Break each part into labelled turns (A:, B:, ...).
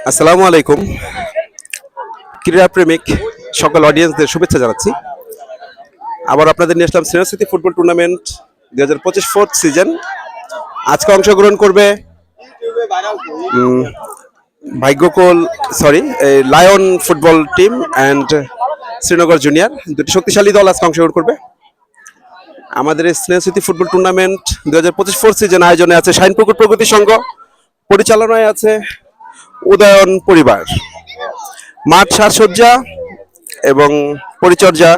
A: আসসালামু আলাইকুম। ক্রীড়াপ্রেমিক সকল অডিয়েন্সদের শুভেচ্ছা জানাচ্ছি। আবার আপনাদের নিয়ে আসলাম senior city football tournament 2025 fourth season. আজকে অংশগ্রহণ করবে Bhagyakul lion football team and Srinagar junior, দুটি শক্তিশালী দল আজকে অংশগ্রহণ করবে। আমাদের এই senior city football tournament 2025 fourth season আয়োজনে আছে শাইনপুকুর প্রগতি সংঘ, পরিচালনায় আছে উদয়ন পরিবার। মাঠ সাজসজ্জা এবং পরিচর্যা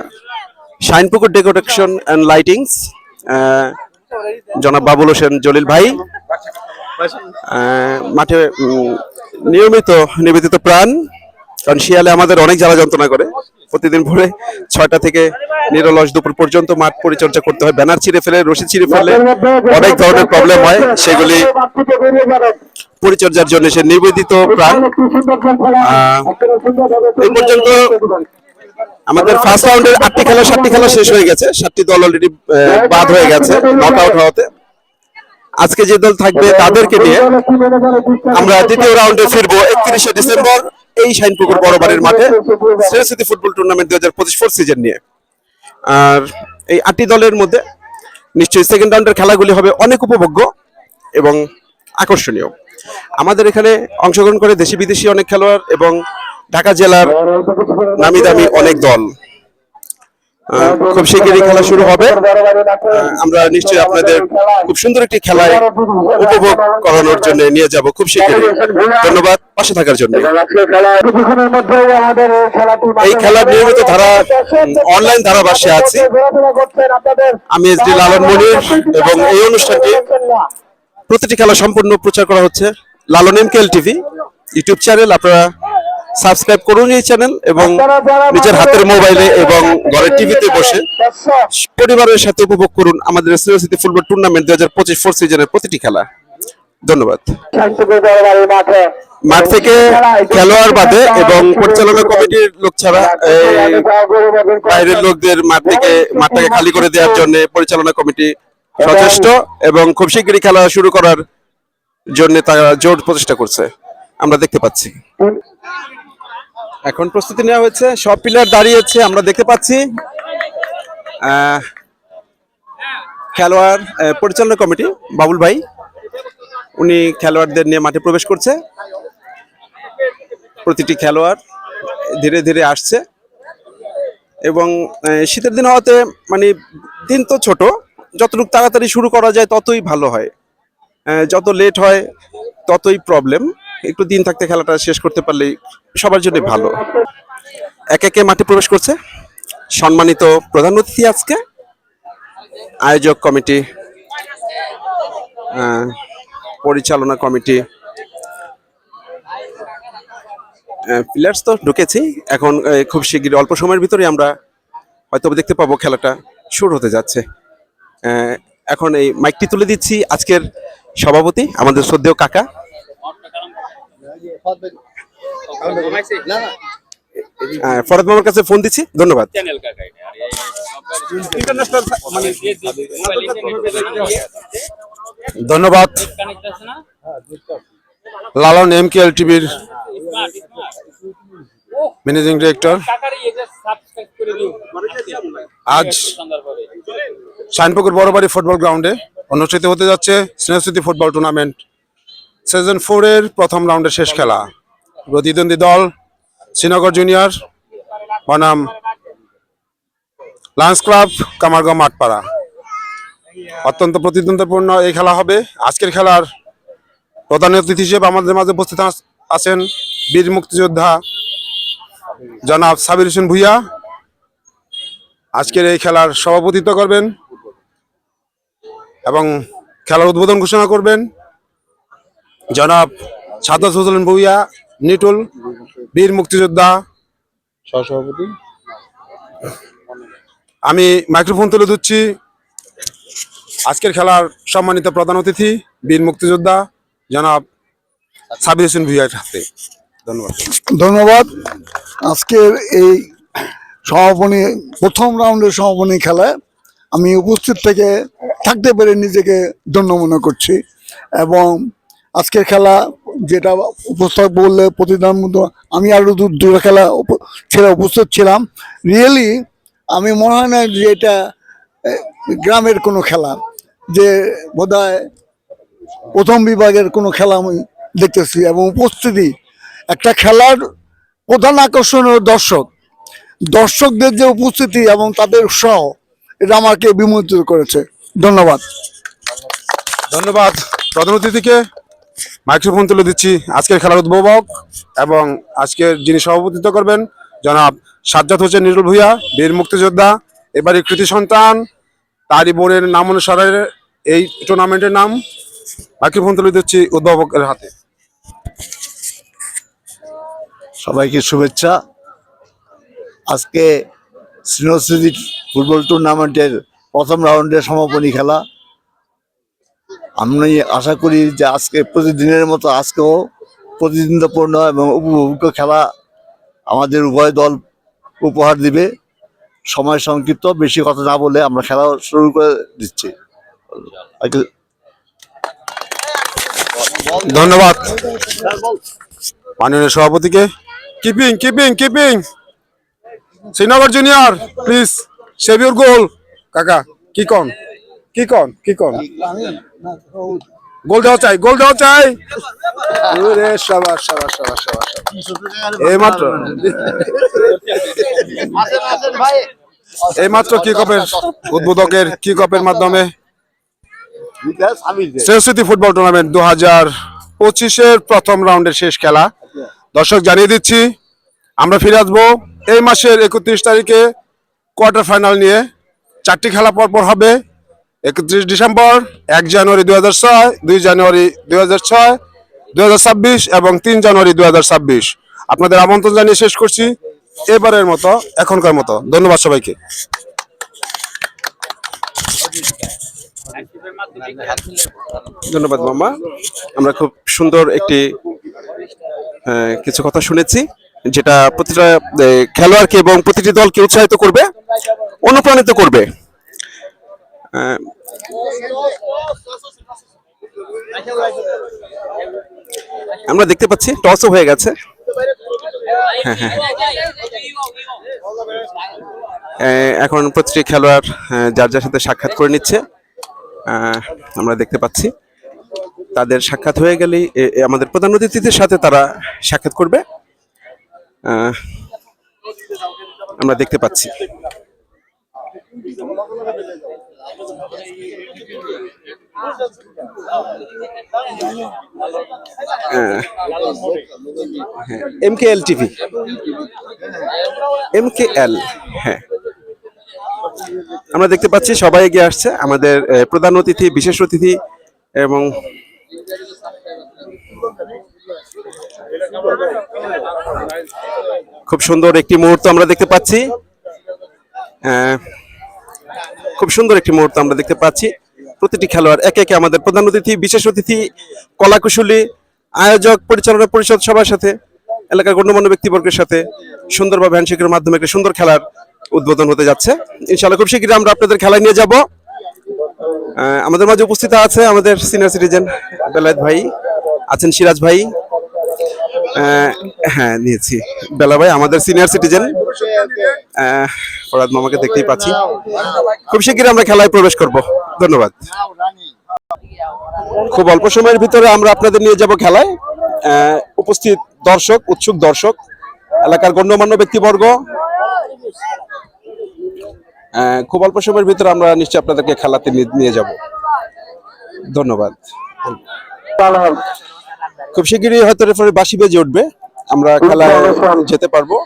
A: শাইনপুকুর ডেকোরেশন অ্যান্ড লাইটিংস, জনাব বাবুল হোসেন জলিল ভাই। মাঠে নিয়মিত নিবেদিত প্রাণ, কারণ শিয়ালে আমাদের অনেক জ্বালা যন্ত্রণা করে। প্রতিদিন ভোরে 6টা থেকে নিরলস দুপুর পর্যন্ত মাঠ পরিচর্যা করতে হয়। ব্যানার ছিঁড়ে ফেলে, রশি ছিঁড়ে ফেলে অনেক ধরনের প্রবলেম হয়, সেগুলি পরিচর্যার জন্য সে নিবেদিত প্রাণ। এই পর্যন্ত আমাদের ফার্স্ট রাউন্ডের 8টি খেলা 7টি খেলা শেষ হয়ে গেছে, 7টি দল অলরেডি বাদ হয়ে গেছে নক আউট হওয়াতে। আজকে যে দল থাকবে তাদেরকে নিয়ে আমরা দ্বিতীয় রাউন্ডে ফিরবো 31শে ডিসেম্বর এই শাইনপুকুর বড়বাড়ির মাঠে senior city football tournament 2025 fourth season নিয়ে। আর এই 8টি দলের মধ্যে নিশ্চয়ই সেকেন্ড রাউন্ডের খেলাগুলি হবে অনেক উপভোগ্য এবং আকর্ষণীয়। আমাদের এখানে অংশগ্রহণ করে দেশি বিদেশি অনেক খেলোয়াড় এবং ঢাকা জেলার নামি দামি অনেক দল। খুব শীঘ্রই খেলা শুরু হবে। আমরা নিশ্চয়ই আপনাদের খুব সুন্দর একটি খেলায় উপভোগ করানোর জন্য নিয়ে যাব খুব শীঘ্রই। ধন্যবাদ পাশে থাকার জন্য। এই খেলার নিয়মিত ধারা অনলাইন ধারাভাষ্যে আছি আমি এসডি লালন মনির, এবং এই অনুষ্ঠানটি প্রতিটি খেলা সম্পূর্ণ প্রচার করা হচ্ছে লালন এমকেএল টিভি ইউটিউব চ্যানেল। আপনারা সাবস্ক্রাইব করুন এই চ্যানেল এবং নিজের হাতের মোবাইলে এবং ঘরের টিভিতে বসে পরিবারের সাথে উপভোগ করুন আমাদের senior city football tournament 2025 fourth সিজনের প্রতিটি খেলা। ধন্যবাদ। মাঠ থেকে খেলোয়াড় বাদে এবং পরিচালনা কমিটির লোক ছাড়া বাইরের লোকদের মাঠটাকে খালি করে দেওয়ার জন্য পরিচালনা কমিটি সচেষ্ট এবং খুব শীঘ্রই খেলা শুরু করার জন্য তারা জোর প্রচেষ্টা করছে, আমরা দেখতে পাচ্ছি। এখন প্রস্তুতি নেওয়া হয়েছে, সব প্লেয়ার দাঁড়িয়েছে আমরা দেখতে পাচ্ছি। খেলোয়াড় পরিচালনা কমিটি বাবুল ভাই উনি খেলোয়াড়দের নিয়ে মাঠে প্রবেশ করছে। প্রতিটি খেলোয়াড় ধীরে ধীরে আসছে এবং শীতের দিন হওয়াতে মানে দিন তো ছোট, যতটুকু তাড়াতাড়ি শুরু করা যায় ততই ভালো হয়, যত লেট হয় ততই প্রবলেম। একটু দিন থাকতে খেলাটা শেষ করতে পারলেই সবার জন্য ভালো। একে একে মাঠে প্রবেশ করছে সম্মানিত প্রধান অতিথি আজকে, আয়োজক কমিটি, পরিচালনা কমিটি, প্লেয়ার্স তো ঢুকেছি। এখন খুব শীঘ্রই অল্প সময়ের ভিতরে আমরা হয়তো দেখতে পাবো খেলাটা শুরু হতে যাচ্ছে। এখন এই মাইকটি তুলে দিচ্ছি আজকের সভাপতি আমাদের শ্রদ্ধেয় কাকা। ফরদ মামার কাছে ফোন দিচ্ছি। ধন্যবাদ।
B: ধন্যবাদ লালন এমকেএল টিভির ম্যানেজিং ডিরেক্টর। আজ শাইনপুকুর বড়বাড়ি ফুটবল গ্রাউন্ডে অনুষ্ঠিত হতে যাচ্ছে senior city football tournament season 4 এর প্রথম রাউন্ডের শেষ খেলা। প্রতিদ্বন্দ্বী দল শ্রীনগর জুনিয়র বনাম লায়ন্স ক্লাব কামারগাঁও মাঠপাড়া। অত্যন্ত প্রতিদ্বন্দ্বিপূর্ণ এই খেলা হবে। আজকের খেলার প্রধান অতিথি হিসেবে আমাদের মাঝে উপস্থিত আছেন বীর মুক্তিযোদ্ধা জনাব সাবির হোসেন ভুইয়া। আজকের এই খেলার সভাপতিত্ব করবেন এবং খেলার উদ্বোধন ঘোষণা করবেন জনাব সাদ্দাত হোসেন ভুইয়া নিটুল, বীর মুক্তিযোদ্ধা সহসভাপতি। আমি মাইক্রোফোন তুলে দিচ্ছি আজকের খেলার সম্মানিত প্রধান অতিথি বীর মুক্তিযোদ্ধা জনাব সাবির হোসেন ভুইয়ার হাতে।
C: ধন্যবাদ। আজকের এই সমাপনী প্রথম রাউন্ডের সমাপনী খেলায় আমি উপস্থিত থেকে থাকতে পেরে নিজেকে ধন্য মনে করছি এবং আজকের খেলা যেটা উপস্থাপক বললে প্রতিদান মতো আমি আরো দুটো খেলা ছেলে উপস্থিত ছিলাম। রিয়েলি আমি মনে হয় না যে এটা গ্রামের কোনো খেলা, যে বোধহয় প্রথম বিভাগের কোনো খেলা আমি দেখতেছি। এবং উপস্থিতি একটা খেলার প্রধান আকর্ষণ হলো দর্শকদের যে উপস্থিতি এবং তাদের উৎসাহ, এটা আমাকে বিমোহিত করেছে। ধন্যবাদ।
B: ধন্যবাদ প্রধান অতিথিকে। মাইক্রোফোন তুলে দিচ্ছি আজকের খেলার উদ্বোধক এবং আজকের যিনি সভাপতিত্ব করবেন জনাব সাজ্জাদ হোসেন নিরুল ভূঁইয়া, বীর মুক্তিযোদ্ধা, এবারই কৃতি সন্তান, তারই বোনের নাম অনুসারে এই টুর্নামেন্টের নাম। মাইক্রোফোন তুলে দিচ্ছি উদ্বোধকের হাতে।
D: সবাইকে শুভেচ্ছা। আজকে সিনিয়র সিটি ফুটবল টুর্নামেন্টের প্রথম রাউন্ডের সমাপনী খেলা। আমি আশা করি যে আজকে প্রতিদিনের মতো আজকেও প্রতিদ্বন্দ্বিপূর্ণ এবং উপভোগ্য খেলা আমাদের উভয় দল উপহার দিবে। সময় সংক্ষিপ্ত, বেশি কথা না বলে আমরা খেলা শুরু করে দিচ্ছি।
B: ধন্যবাদ মাননীয় সভাপতিকে। Keeping keeping keeping Srinagar junior please save your goal. কাকা কি কন কি কন কি কন গোল দেওয়া চাই, গোল দেওয়া চাই। ওরে শাবাশ শাবাশ শাবাশ শাবাশ। এইমাত্র কিকঅফের উদ্বোধকের কিকঅফের মাধ্যমে শ্রেষ্ঠী ফুটবল টুর্নামেন্ট 2025-এর প্রথম রাউন্ডের শেষ খেলা। দর্শক জানিয়ে দিচ্ছি আমরা ফিরে আসবো এই মাসের 31 তারিখে কোয়ার্টার ফাইনাল নিয়ে। 4টি খেলা পরপর হবে। 31 ডিসেম্বর, 1 জানুয়ারি 2006, 2 জানুয়ারি 2006, 2026 এবং 3 জানুয়ারি 2026। আপনাদের আমন্ত্রণ জানিয়ে শেষ করছি এবারের মতো, এখনকার মতো। ধন্যবাদ সবাইকে।
A: ধন্যবাদ মামা। আমরা খুব সুন্দর একটি কিছু কথা শুনেছি, যেটা প্রতিটা খেলোয়াড়কে এবং প্রতিটি দলকে উৎসাহিত করবে, অনুপ্রাণিত করবে। আমরা দেখতে পাচ্ছি টসও হয়ে গেছে। এখন প্রতিটি খেলোয়াড় যার যার সাথে সাক্ষাৎ করে নিচ্ছে। আমরা দেখতে পাচ্ছি তাদের সাক্ষাৎ হয়ে গেলেই আমাদের প্রধান অতিথিদের সাথে তারা সাক্ষাৎ করবে। আমরা দেখতে পাচ্ছি MKL টিভি, MKL। হ্যাঁ, আমরা দেখতে পাচ্ছি সবাই এগিয়ে আসছে। আমাদের প্রধান অতিথি, বিশেষ অতিথি এবং খুব সুন্দর একটি মুহূর্ত আমরা দেখতে পাচ্ছি। খুব সুন্দর একটি মুহূর্ত আমরা দেখতে পাচ্ছি। প্রতিটি খেলোয়াড় একে একে আমাদের প্রধান অতিথি, বিশেষ অতিথি, কলাকুশলী, আয়োজক, পরিচালনা পরিষদ সবার সাথে, এলাকার গণ্যমান্য ব্যক্তিবর্গের সাথে সুন্দরভাবে হ্যান্ডশেকের মাধ্যমে একটা সুন্দর খেলার উদ্বোধন হতে যাচ্ছে। ইনশাআল্লাহ খুব শীঘ্রই আমরা আপনাদের খেলায় নিয়ে যাব। আমাদের মাঝে উপস্থিত আছে আমাদের সিনিয়র সিটিজেন বেলায়েত ভাই, আছেন সিরাজ ভাই। হ্যাঁ, নিয়েছি বেলা ভাই, আমাদের সিনিয়র সিটিজেন। ফরাদ মামাকে দেখতেই পাচ্ছি। খুব শীঘ্রই আমরা খেলায় প্রবেশ করব। ধন্যবাদ। খুব অল্প সময়ের ভিতরে আমরা আপনাদের নিয়ে যাব খেলায়। উপস্থিত দর্শক, উৎসুক দর্শক, এলাকার গণ্যমান্য ব্যক্তিবর্গ, খুব অল্প সময়ের ভিতরে আমরা নিশ্চয়ই আপনাদেরকে খেলাতে নিয়ে যাব। ধন্যবাদ। খুব শীঘ্রই হয়তো রেফারি বাঁশি বেজে উঠবে, আমরা খেলায় যেতে পারবো।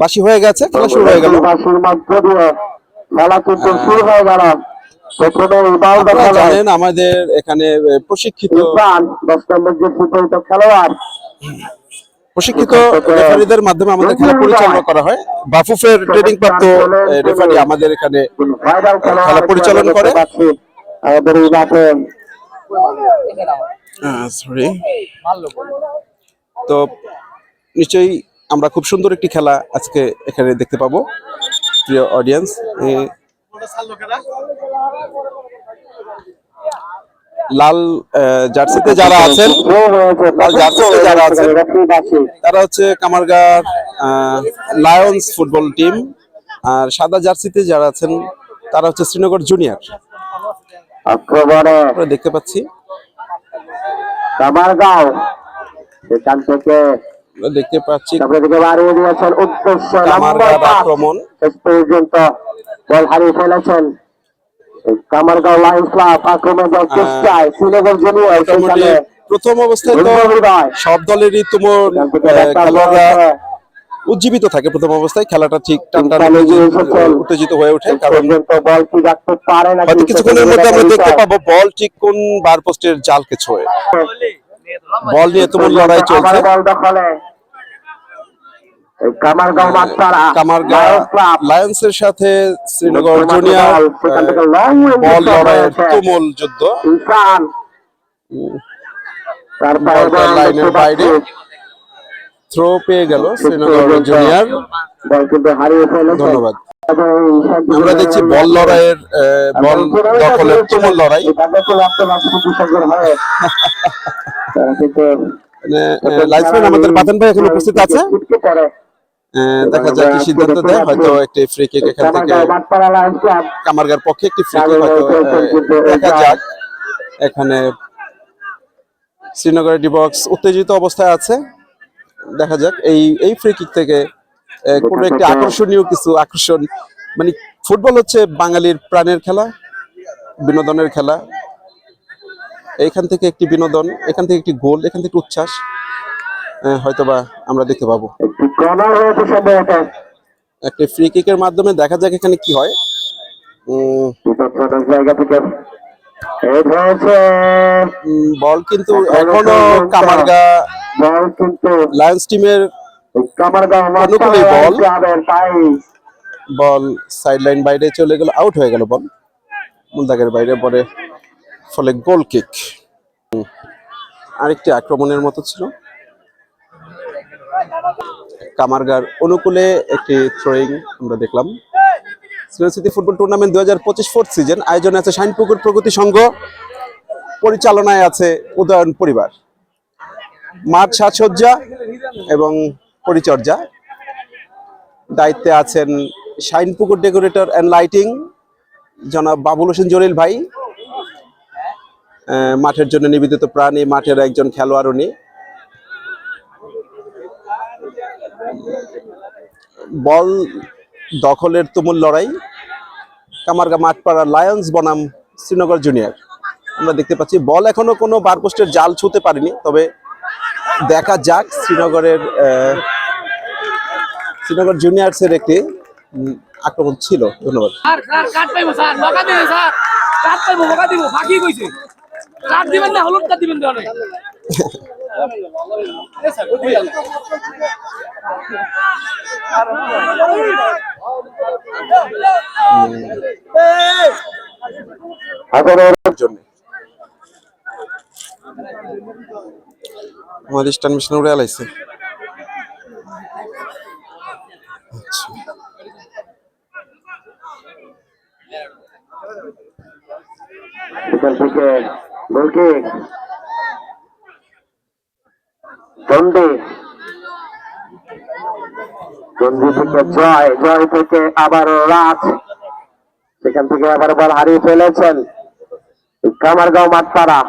A: বাঁশি হয়ে গেছে, খেলা শুরু হয়ে গেল। আপনারা জানেন আমাদের এখানে প্রশিক্ষিত রেফারিদের মাধ্যমে আমাদের খেলা পরিচালনা করা হয়। বাফুফের ট্রেনিং প্রাপ্ত রেফারি আমাদের এখানে খেলা পরিচালনা করে। তো নিশ্চয়ই আমরা খুব সুন্দর একটি খেলা আজকে এখানে দেখতে পাবো। প্রিয় অডিয়েন্স, লাল জার্সিতে যারা আছেন, লাল জার্সিতে যারা আছেন তারা হচ্ছে কামারগাঁও লায়ন্স ফুটবল টিম, আর সাদা জার্সিতে যারা আছেন তারা হচ্ছে শ্রীনগর জুনিয়র।
E: আক্রমণে
A: আমরা দেখতে পাচ্ছি,
E: কামারগাঁও সেখান থেকে
A: আমরা দেখতে পাচ্ছি
E: সামনের দিকে বাড়িয়ে দিয়েছেন উদ্দেশ্য
A: কামারগাঁও
E: নাম্বার 5
A: আক্রমণ।
E: শেষ পর্যন্ত বল হারিয়ে ফেলেছেন এই কামারগাঁও লায়ন্স ক্লাব। আক্রমণের চেষ্টায় শ্রীনগর জুনিয়র
A: মোটামুটি
E: সেখানে
A: প্রথম অবস্থায় তো সব দলেরই তুমুল খেলোয়াড়রা উজ্জীবিত থাকে। প্রথম অবস্থায় খেলাটা ঠিক টানটান উত্তেজিত হয়ে ওঠে, কারণ
E: বল কি রাখতে পারে না
A: হয়তো কিছুক্ষণের মধ্যে আমরা দেখতে পাবো বল ঠিক কোন বার পোস্টের জালকে ছোঁয়ে। বল নিয়ে তুমুল লড়াই চলছে।
E: বল দখলে এই কামারগাঁও মাঠপাড়া
A: কামারগাঁও
E: লায়ন্স ক্লাব।
A: লায়ন্সের সাথে শ্রীনগর জুনিয়র
E: সেখান থেকে লং
A: বল লড়াইয়ের তুমুল যুদ্ধ।
E: ইনসান তারপরে
A: বলটা লাইনের বাইরে, থ্রো পেয়ে গেল শ্রীনগর জুনিয়র।
E: বল কিন্তু হারিয়ে ফেলেছে।
A: ধন্যবাদ। আমরা দেখছি বল লড়াইয়ের বল দখলের তুমুল লড়াই। লাইফম্যান আমাদের বাদন ভাই এখন উপস্থিত আছে। দেখা যাক কি সিদ্ধান্ত দেয়। হয়তো একটি ফ্রি কিক এখান থেকে কামারগাঁওর পক্ষে একটি ফ্রি কিক হয়তো দেখা যাক। এখানে শ্রীনগরের ডিবক্স উত্তেজিত অবস্থায় আছে। দেখা যাক এই ফ্রি কিক থেকে কোনো একটি আকর্ষণীয় কিছু আকর্ষণ, মানে ফুটবল হচ্ছে বাঙালির প্রাণের খেলা, বিনোদনের খেলা। এইখান থেকে একটি বিনোদন, এখান থেকে একটি গোল, এখান থেকে উচ্ছ্বাস হয়তোবা আমরা দেখতে পাবো। একটি ফ্রি কিকের মাধ্যমে দেখা যাক এখানে কি হয়। বল কিন্তু এখনো কামারগাঁও লায়ন্স টিমের অনুকূলে বল সাইড লাইন বাইরে চলে গেল, আউট হয়ে গেল বল মূলদাগের বাইরে পরে, ফলে গোল কিক। আরেকটি আক্রমণের মতো ছিল। কামারগাঁওর অনুকূলে একটি থ্রোয়িং আমরা দেখলাম। স্নেহস্মৃতি ফুটবল টুর্নামেন্ট 2025 ফোর্থ সিজন আয়োজনে আছে শাইনপুকুর প্রগতি সংঘ, পরিচালনায় আছে উদয়ন পরিবার। মাঠ সাজসজ্জা এবং পরিচর্যা দায়িত্বে আছেন শাইনপুকুর ডেকোরেটর অ্যান্ড লাইটিং জনাব বাবুল হোসেন জলিল ভাই। মাঠের জন্য নিবেদিত প্রাণ, এই মাঠের একজন খেলোয়াড় উনি। বল দখলের তুমুল লড়াই, কামারগাঁও মাঠপাড়া লায়ন্স বনাম শ্রীনগর জুনিয়র। আমরা দেখতে পাচ্ছি বল এখনো কোনো বার পোস্টের জাল ছুঁতে পারেনি, তবে দেখা যাক শ্রীনগর জুনিয়র্সের একটি আক্রমণ ছিল। ধন্যবাদ। আমার ইস্টার্ন মিশন উড়ে আলাইছে।
E: এখান থেকে গোলকিক গন্ডি থেকে জয় থেকে আবারও রাজ, সেখান থেকে আবার বল হারিয়ে ফেলেছেন কামারগাঁও মাঠপাড়া।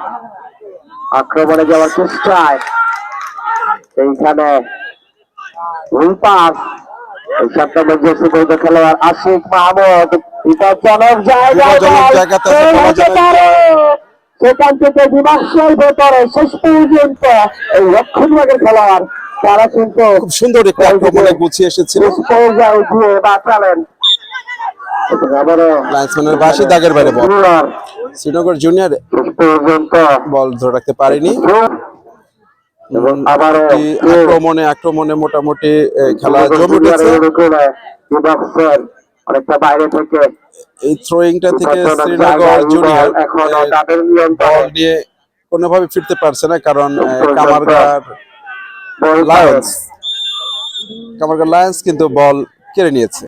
E: আক্রমণে যাওয়ার চেষ্টায় এইখানে খেলোয়াড় আশিক মাহমুদ বিপজ্জনক সেখান থেকে বিমাশয়ের ভেতরে শেষ পর্যন্ত এই রক্ষণ বিভাগের খেলোয়াড় তারা কিন্তু
A: খুব সুন্দর একটি আক্রমণে গুছিয়ে এসেছিল।
E: বাঁচালেন
A: লাইন্সম্যানের বাঁশি দাগের বাইরে বল। শ্রীনগর জুনিয়র বল ধরে রাখতে পারেনি। আক্রমণে মোটামুটি খেলা জমে উঠেছে।
E: অনেকটা বাইরে থেকে
A: এই থ্রোয়িংটা থেকে শ্রীনগর জুনিয়র বল নিয়ে কোনোভাবে ফিরতে পারছে না, কারণ কামারগাঁও লায়ন্স কিন্তু বল কেড়ে নিয়েছে।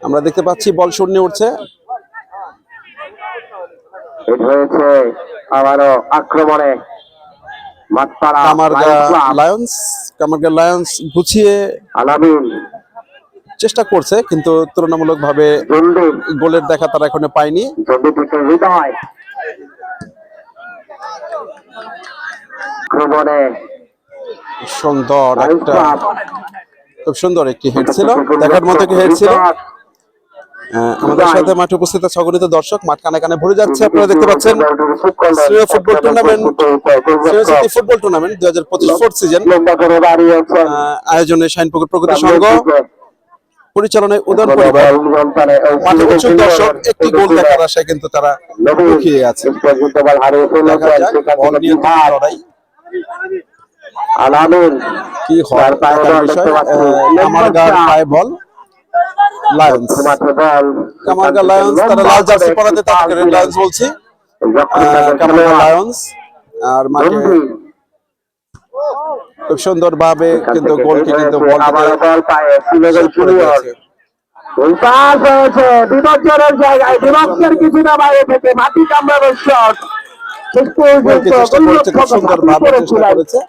A: আমরা দেখতে পাচ্ছি বল শূন্যে উঠছে।
E: হিট হয়েছে আবারও আক্রমণে Mathpara
A: Kamarga
E: lions club.
A: Lions, Kamarga lions গুছিয়ে
E: আলামিন,
A: চেষ্টা করছে, কিন্তু তুলনামূলকভাবে
E: জলদি
A: গোলের দেখা তারা এখনো পায়নি।
E: জলদি থেকে হৃদয় আক্রমণে
A: সুন্দর
E: লায়ন্স
A: একটা,
E: ক্লাব।
A: খুব সুন্দর একটি হেড ছিল, দেখার মতো একটি হেড ছিল। আমাদের সাথে মাঠে উপস্থিত আছে অগণিত দর্শক, মাঠ কানে কানে ভরে যাচ্ছে। আপনারা দেখতে পাচ্ছেন শ্রীয় ফুটবল টুর্নামেন্ট, শ্রীয় city football tournament 2025 fourth season
E: লম্বা করে দাঁড়িয়েছেন
A: আয়োজনে শাইনপুকুর প্রগতি সংঘ, পরিচালনায় উদয়ন পরিবার। মাঠে প্রচুর দর্শক, একটি গোল দেখার আশায় কিন্তু তারা লুকিয়ে আছে। দেখা যাক বল নিয়ে কি লড়াই,
E: আলামিন
A: কি হয় দেখার বিষয়। কামারগার পায়ে বল, লায়ন্স, কামারগা লায়ন্স তারা লাল জার্সি পরাতে তাকে রেড লায়ন্স বলছি। কামারগা লায়ন্স আর মাঠে খুব সুন্দর ভাবে কিন্তু গোলকে কিন্তু
E: বিপজ্জনক জায়গায় বিপক্ষের কিছুটা বাইরে থেকে মাটি কামড়ানোর শট শেষ পর্যন্ত
A: চেষ্টা করেছে, খুব সুন্দর ভাবে চেষ্টা করেছে।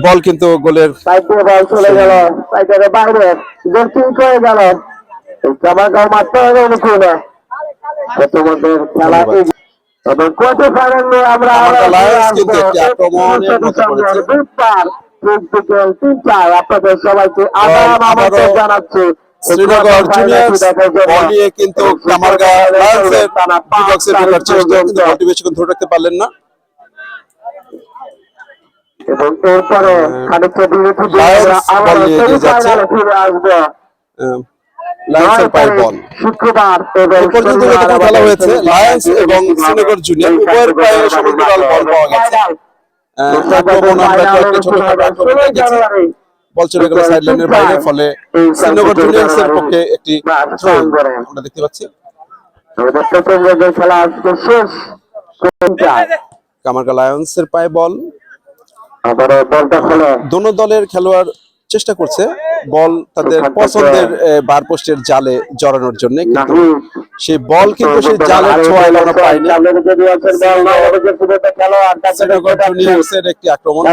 A: বল কিন্তু গোলের
E: সাইড দিয়ে বল চলে গেল, সাইডের বাইরে জোরচিং করে গেল। কামারগাঁও মাত্র অনুকূলে প্রথমদের খেলা এবং কোয়ার্টার ফাইনালে আমরা
A: কামারগা লায়ন্স কিন্তু একটি আক্রমণের মতো করেছে।
E: বুধবার বিকেল 3টায় আপনাদের সবাইকে আদাব আমন্ত্রণ জানাচ্ছি
A: শ্রীনগর জুনিয়র্স বল নিয়ে কিন্তু কামারগা লায়ন্সের ডিবক্সে ঢোকার চেষ্টা, কিন্তু বলটি বেশিক্ষণ ধরে রাখতে পারলেন না।
E: এবং এরপরে খানিকটা বিরতি দিয়ে
A: লায়ন্স
E: আমরা
A: বল নিয়ে এগিয়ে যাচ্ছে।
E: সেমিফাইনালে ফিরে আসবো।
A: লায়ন্সের পায়ে বল,
E: শুক্রবার এবং
A: এ পর্যন্ত যতক্ষণ খেলা হয়েছে লায়ন্স এবং শ্রীনগর জুনিয়র উভয়ের পায়ে সমগ্র বল পাওয়া গেছে। আক্রমণ আমরা কয়েকটা ছোটখাটো আক্রমণ দেখেছি, বল চলে গেল সাইড লাইনের বাইরে, ফলে শ্রীনগর জুনিয়র্স এর পক্ষে একটি থ্রো আমরা দেখতে পাচ্ছি।
E: খেলা আজকে শেষ।
A: কামারগা লায়ন্স এর পায়ে বল,
E: আবারও বলটা খেলে
A: দোনো দলের খেলোয়াড় চেষ্টা করছে বল তাদের পছন্দের বার পোস্টের জালে জড়ানোর জন্য, কিন্তু সেই বল কিন্তু সেই জালের ছোঁয়ায় আমরা পাইনি। শ্রীনগর জুনিয়র্স এর একটি আক্রমণ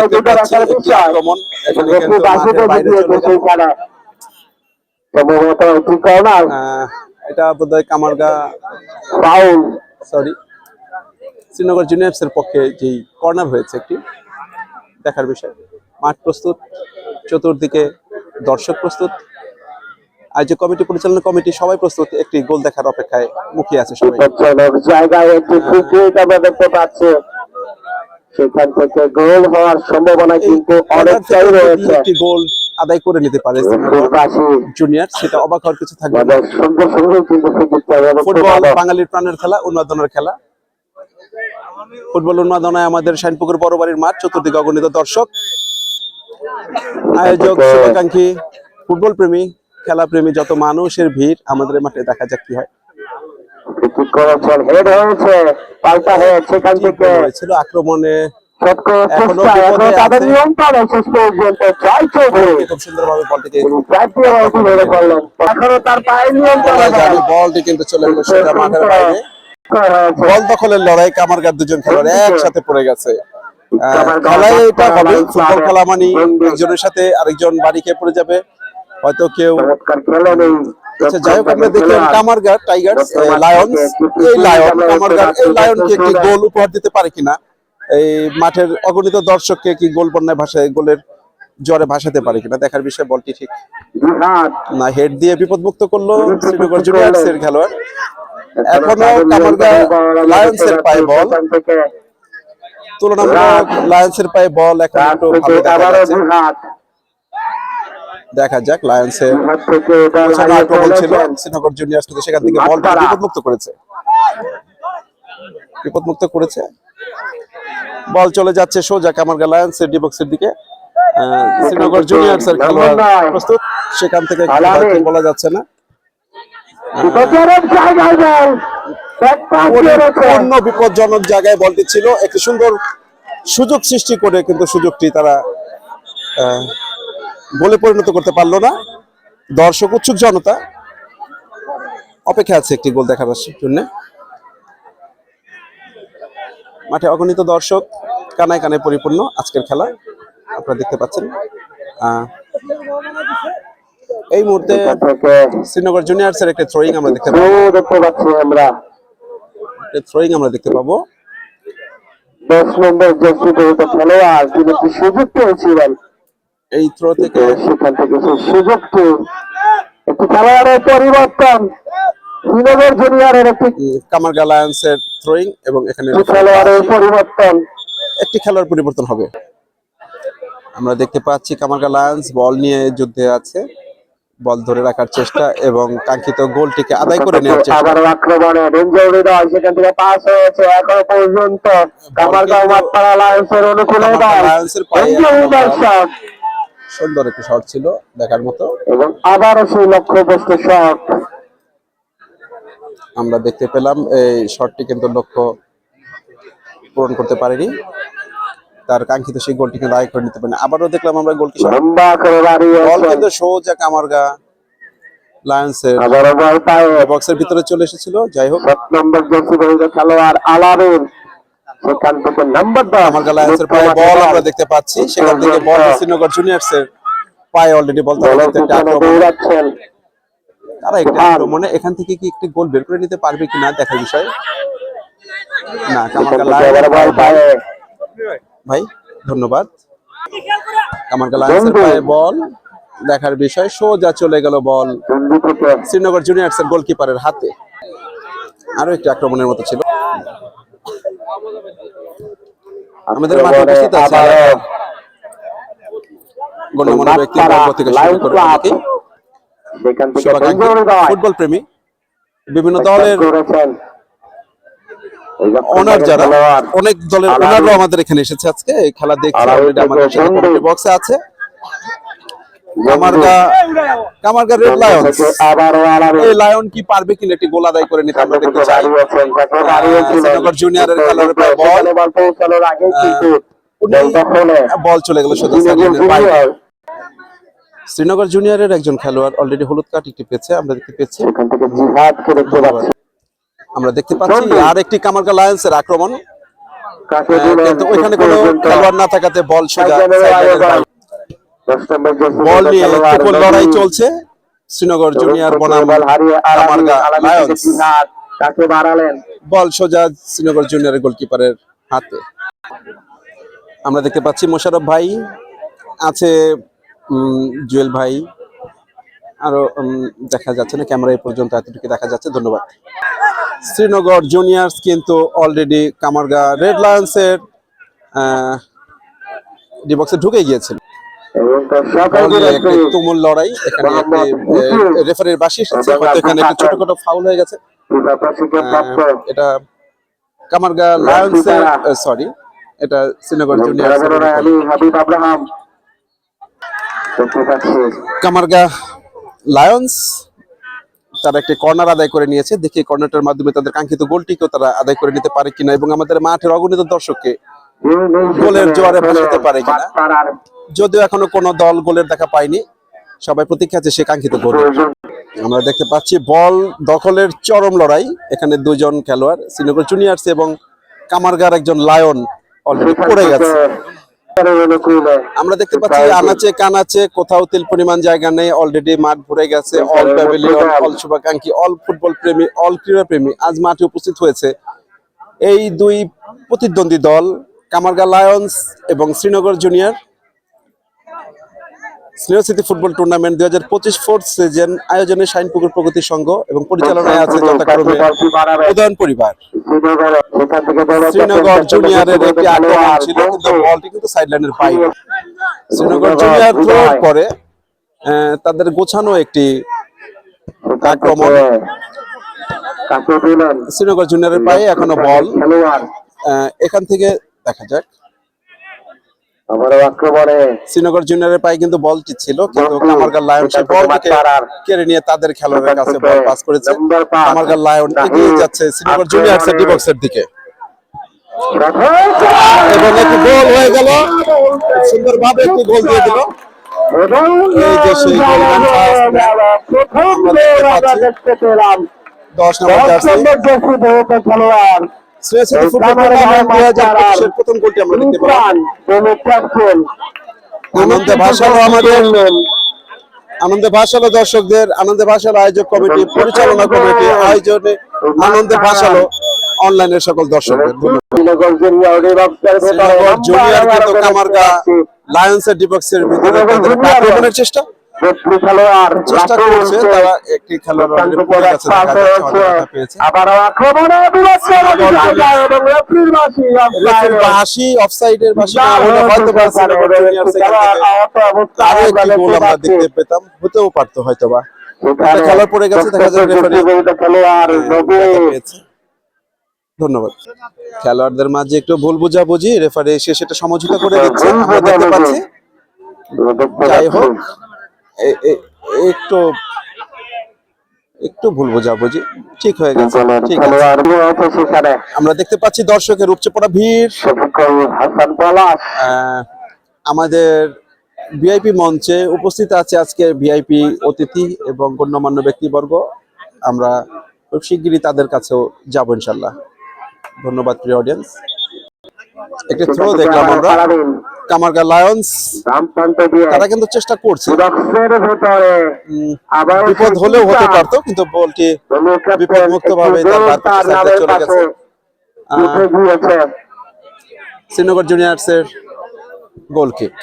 A: দেখতে পাচ্ছি, একটি আক্রমণ এখানে কিন্তু মাঠের বাইরে চলে গেল। এটা বোধহয় কামারগা
E: ফাউল
A: সরি শ্রীনগর জুনিয়র্স এর পক্ষে যেই কর্নার হয়েছে, একটি দেখার বিষয়। মাঠ প্রস্তুত, চতুর্দিকে দর্শক প্রস্তুত, আয়োজক কমিটি, পরিচালনা কমিটি সবাই প্রস্তুত, একটি গোল দেখার অপেক্ষায় মুখিয়ে আছে সবাই।
E: জায়গায় একটি ক্রিকেট আমরা দেখতে পাচ্ছি, সেখান থেকে গোল হওয়ার সম্ভাবনা কিন্তু অনেকটাই রয়েছে।
A: একটি গোল আদায় করে নিতে পারে জুনিয়র, সেটা অবাক হওয়ার কিছু থাকবে না। ফুটবল বাঙালির প্রাণের খেলা, উন্মাদনার খেলা। ফুটবল উন্মাদনায় আমাদের শাইনপুকুর বড় বাড়ির মাঠ, চতুর্দিকে অগণিত দর্শক, আয়োজক, শুভাকাঙ্ক্ষী, ফুটবল প্রেমী, খেলা প্রেমী যত মানুষের ভিড় আমাদের মাঠে। দেখা যাক কি হয়। হয়েছিল আক্রমণে, এখনো বিপদে আছে। খুব সুন্দরভাবে বলটিকে বলটি কিন্তু চলে গেল সোজা মাঠের বাইরে। বল দখলের লড়াই, কামারগার দুজন খেলোয়াড় একসাথে পড়ে গেছে। খেলায় এটা হবে, ফুটবল খেলা মানে একজনের সাথে আরেকজন বাড়ি খেয়ে পড়ে যাবে, হয়তো কেউ। আচ্ছা যাই হোক, আমরা দেখলাম কামারগার টাইগার্স লায়ন্স, এই লায়ন কামারগার এই লায়নকে একটি গোল উপহার দিতে পারে কিনা, এই মাঠের অগণিত দর্শককে কি গোল বন্যায় ভাষায় গোলের জ্বরে ভাসাতে পারে কিনা দেখার বিষয়। বলটি ঠিক না, হেড দিয়ে বিপদমুক্ত করলো শ্রীনগর জুনিয়র্স এর খেলোয়াড়। এখনো কামারগা লায়ন্সের পায়ে বল, তুলনামূলক লায়ন্সের পায়ে বল এখন একটু ভালো দেখা যাচ্ছে। দেখা যাক, লায়ন্সের আক্রমণ ছিল, শ্রীনগর জুনিয়র্স কিন্তু সেখান থেকে বল বিপদমুক্ত করেছে, বিপদমুক্ত করেছে। বল চলে যাচ্ছে সোজা কামারগা লায়ন্সের ডি বক্সের দিকে। শ্রীনগর জুনিয়র্স এর খেলোয়াড় প্রস্তুত, সেখান থেকে বলা যাচ্ছে না। পরিপূর্ণ বিপজ্জনক জায়গায় বলটি ছিল, একটি সুন্দর সুযোগ সৃষ্টি করে কিন্তু সুযোগটি তারা গোলে পরিণত করতে পারলো না। দর্শক উৎসুক জনতা অপেক্ষা আছে একটি গোল দেখার জন্য। মাঠে অগণিত দর্শক, কানায় কানায় পরিপূর্ণ আজকের খেলা আপনারা দেখতে পাচ্ছেন। এই মুহূর্তে শ্রীনগর জুনিয়র্সের একটা থ্রোয়িং আমরা দেখতে পাবো। থ্রোয়িং আমরা দেখতে পাবো।
E: 10 নম্বর জার্সি পরিহিত খেলোয়াড় তিনি একটি সুযোগ পেয়েছিলেন,
A: এই থ্রো থেকে
E: সেখান থেকে সেই সুযোগটি একটি খেলোয়াড়ের পরিবর্তন, শ্রীনগর জুনিয়রের একটি
A: কামারগা লায়ন্সের থ্রোয়িং এবং এখানে
E: খেলোয়াড়ের পরিবর্তন।
A: একটি খেলোয়াড় পরিবর্তন হবে। আমরা দেখতে পাচ্ছি কামারগা লায়ন্স বল নিয়ে যুদ্ধে আছে, বল ধরে রাখার চেষ্টা এবং কাঙ্ক্ষিত গোলটিকে আদায় করে নেওয়ার চেষ্টা।
E: আবার আক্রমণে ডেঞ্জার হৃদয়, সেখান থেকে পাস হয়েছে এখনো পর্যন্ত কামারগাঁও মাঠপাড়া লায়ন্সের অনুকূলে
A: লায়ন্সের পায়ে
E: শট
A: সুন্দর একটি শট ছিল দেখার মতো,
E: এবং আবারও সেই লক্ষ্যবস্তু শট
A: আমরা দেখতে পেলাম। এই শটটি কিন্তু লক্ষ্য পূরণ করতে পারেনি, তার কাঙ্ক্ষিত সেই গোলটি কিন্তু আদায় করে নিতে পারেনি। আবারও দেখলাম আমরা গোলকিপার
E: লম্বা করে দাঁড়িয়ে
A: বল কিন্তু সোজা কামারগা লায়ন্সের
E: আবারও বল পায়ে
A: বক্সের ভিতরে চলে এসেছিল। যাই হোক,
E: 7 নম্বর জার্সি পরিহিত খেলোয়াড় আলামিন, সেখান থেকে নাম্বার 10
A: কামারগা লায়ন্সের পায়ে বল আমরা দেখতে পাচ্ছি, সেখান থেকে বল শ্রীনগর জুনিয়র্সের পায়ে অলরেডি বল
E: দৌড়াচ্ছেন।
A: তারা একটা আক্রমণে এখান থেকে কি একটি গোল বের করে নিতে পারবে কিনা দেখার বিষয়। না, কামারগা লায়ন্সের
E: বল পায়ে
A: ভাই ধন্যবাদ। কামারগা লায়ন্সের পায়ে বল দেখার বিষয়, সোজা চলে গেল বল
E: বন্ধু থেকে
A: শ্রীনগর জুনিয়র্সের গোলকিপারের হাতে। আরো একটি আক্রমণের মতো ছিল। আমাদের মাঠে উপস্থিত আছে গণ্যমান্য ব্যক্তি, বর্গ থেকে শুরু করে অনেকেই
E: সেখান থেকে
A: শুভাকাঙ্ক্ষী ফুটবল প্রেমী, বিভিন্ন দলের ওনার যারা, অনেক দলের ওনারও আমাদের এখানে এসেছে আজকে এই খেলা দেখছে। অলরেডি আমাদের সাথে কমিটি বক্সে আছে কামারগা রেড লায়ন্স। এই লায়ন কি পারবে কিনা একটি গোল আদায় করে নিতে আমরা দেখতে চাই। শ্রীনগর জুনিয়রের খেলোয়াড়ের পায়ে বল, বল চলে গেল সোজা সাইডলাইনের বাইরে। শ্রীনগর জুনিয়রের একজন খেলোয়াড় অলরেডি হলুদ কার্ড একটি পেয়েছে, আমরা দেখতে পেয়েছি। আমরা দেখতে পাচ্ছি আর একটি কামারগা লায়ন্সের আক্রমণ, কিন্তু ওইখানে কোনো খেলোয়াড় না থাকাতে বল সোজা সাইডলাইনের বাইরে। বল নিয়ে ট্রিপল লড়াই চলছে শ্রীনগর জুনিয়র বনাম কামারগা লায়ন্স। বল সোজা শ্রীনগর জুনিয়রের গোলকিপারের হাতে। আমরা দেখতে পাচ্ছি মোশাররফ ভাই আছে, জুয়েল ভাই, আরো দেখা যাচ্ছে না, ক্যামেরা এই পর্যন্ত এতটুকু দেখা যাচ্ছে। ধন্যবাদ। শ্রীনগর জুনিয়র্স কিন্তু অলরেডি কামারগা রেড লায়ন্সের ডি বক্সে ঢুকে গিয়েছিল। তুমুল লড়াই, এখানে একটি রেফারির বাঁশি এসেছে, হয়তো এখানে একটু ছোটখাটো ফাউল হয়ে গেছে। এটা কামারগা লায়ন্সের, সরি, এটা শ্রীনগর জুনিয়র্সের। কামারগা লায়ন্স তারা একটি কর্নার আদায় করে নিয়েছে, দেখি কর্নারটার মাধ্যমে তাদের কাঙ্ক্ষিত গোলটিকেও তারা আদায় করে নিতে পারে কিনা এবং আমাদের মাঠের অগণিত দর্শককে গোলের জোয়ারে ভাসাতে পারে কিনা। যদিও এখনো কোনো দল গোলের দেখা পায়নি, সবাই প্রতীক্ষা আছে সে কাঙ্ক্ষিত গোল। আমরা দেখতে পাচ্ছি বল দখলের চরম লড়াই, এখানে দুজন খেলোয়াড় শ্রীনগর জুনিয়র্স এবং কামারগার একজন লায়ন অলরেডি পড়ে গেছে। আমরা দেখতে পাচ্ছি আনাচে কানাচে কোথাও তিল পরিমাণ জায়গা নেই, অলরেডি মাঠ ভরে গেছে। অল প্যাভিলিয়ন, অল শুভাকাঙ্ক্ষী, অল ফুটবল প্রেমী, অল ক্রীড়া প্রেমী আজ মাঠে উপস্থিত হয়েছে। এই দুই প্রতিদ্বন্দ্বী দল কামারগা লায়ন্স এবং শ্রীনগর জুনিয়র স্নেহ city football tournament 2025 fourth season আয়োজনে শাইনপুকুর প্রগতি সংঘ এবং পরিচালনায় আছে যথাক্রমে উদয়ন পরিবার। শ্রীনগর জুনিয়রের একটি আক্রমণ ছিল, কিন্তু বলটি কিন্তু সাইডলাইনের বাইরে। শ্রীনগর জুনিয়র থ্রোর পরে তাদের গোছানো একটি আক্রমণ, শ্রীনগর জুনিয়রের পায়ে এখনো বল, এখান থেকে দেখা যাক। শ্রীনগর জুনিয়রের পায়ে কিন্তু বলটি ছিল, কিন্তু কামারগা লায়ন সেই বলটিকে কেড়ে নিয়ে তাদের খেলোয়াড়ের কাছে বল পাস করেছে। কামারগা লায়ন এগিয়ে যাচ্ছে শ্রীনগর জুনিয়র্সের ডি বক্সের দিকে এবং একটি গোল হয়ে গেল, সুন্দরভাবে একটি গোল দিয়ে দিল এই যে সেই গোল্ডেন ফার্স্ট
E: প্রথম
A: আমরা দেখতে
E: গোল আমরা
A: পাচ্ছি।
E: দেখতে পেলাম
A: 10 নম্বর
E: 10
A: জার্সি
E: নম্বর জার্সি পরে খেলোয়াড়
A: শ্রেয়সী ফুটবল টুর্নামেন্ট 2025 এর প্রথম গোলটি আমরা দেখতে পেলাম। আনন্দে ভাসালো আমাদের আনন্দে ভাসালো দর্শকদের, আনন্দে ভাসালো আয়োজক কমিটি, পরিচালনা কমিটি, আয়োজনে আনন্দে ভাসালো অনলাইনের সকল দর্শকদের। শ্রীনগর জুনিয়র কিন্তু কামারগা লায়ন্সের ডিবক্সের ভিতরে তাদের আক্রমণের চেষ্টা করছে, তারা একটি খেলার অলরেডি পড়ে গেছে, দেখা যাচ্ছে হয়তো ব্যথা পেয়েছে। রেফারির বাঁশি অফসাইডের বাঁশি না হলে হয়তো বা শ্রীনগর জুনিয়র সেখান থেকে আরো একটি গোল আমরা দেখতে পেতাম, হতেও পারতো হয়তো বা। একটা খেলার পড়ে গেছে, দেখা যায় রেফারি ব্যথা পেয়েছে। ধন্যবাদ। খেলোয়াড়দের মাঝে একটু ভুল বোঝাবুঝি, রেফারি এসে সেটা সমঝোতা করে দিচ্ছে, আমরা দেখতে পাচ্ছি। যাই হোক, একটু একটু ভুল বোঝাবুঝি ঠিক হয়ে গেছে, ঠিক আছে। আমরা দেখতে পাচ্ছি দর্শকের উপচে পড়া ভিড়। আমাদের ভিআইপি মঞ্চে উপস্থিত আছে আজকে ভিআইপি অতিথি এবং গণ্যমান্য ব্যক্তিবর্গ। আমরা খুব শিগগিরই তাদের কাছেও যাবো ইনশাল্লাহ। ধন্যবাদ প্রিয় অডিয়েন্স। একটি থ্রো দেখলাম আমরা, কামারগা লায়ন্স তারা কিন্তু চেষ্টা করছে, বিপদ হলেও হতে পারতো, কিন্তু বলটি বিপদ মুক্ত ভাবে তার সাইডে চলে গেছে। শ্রীনগর জুনিয়র্সের গোল কিক।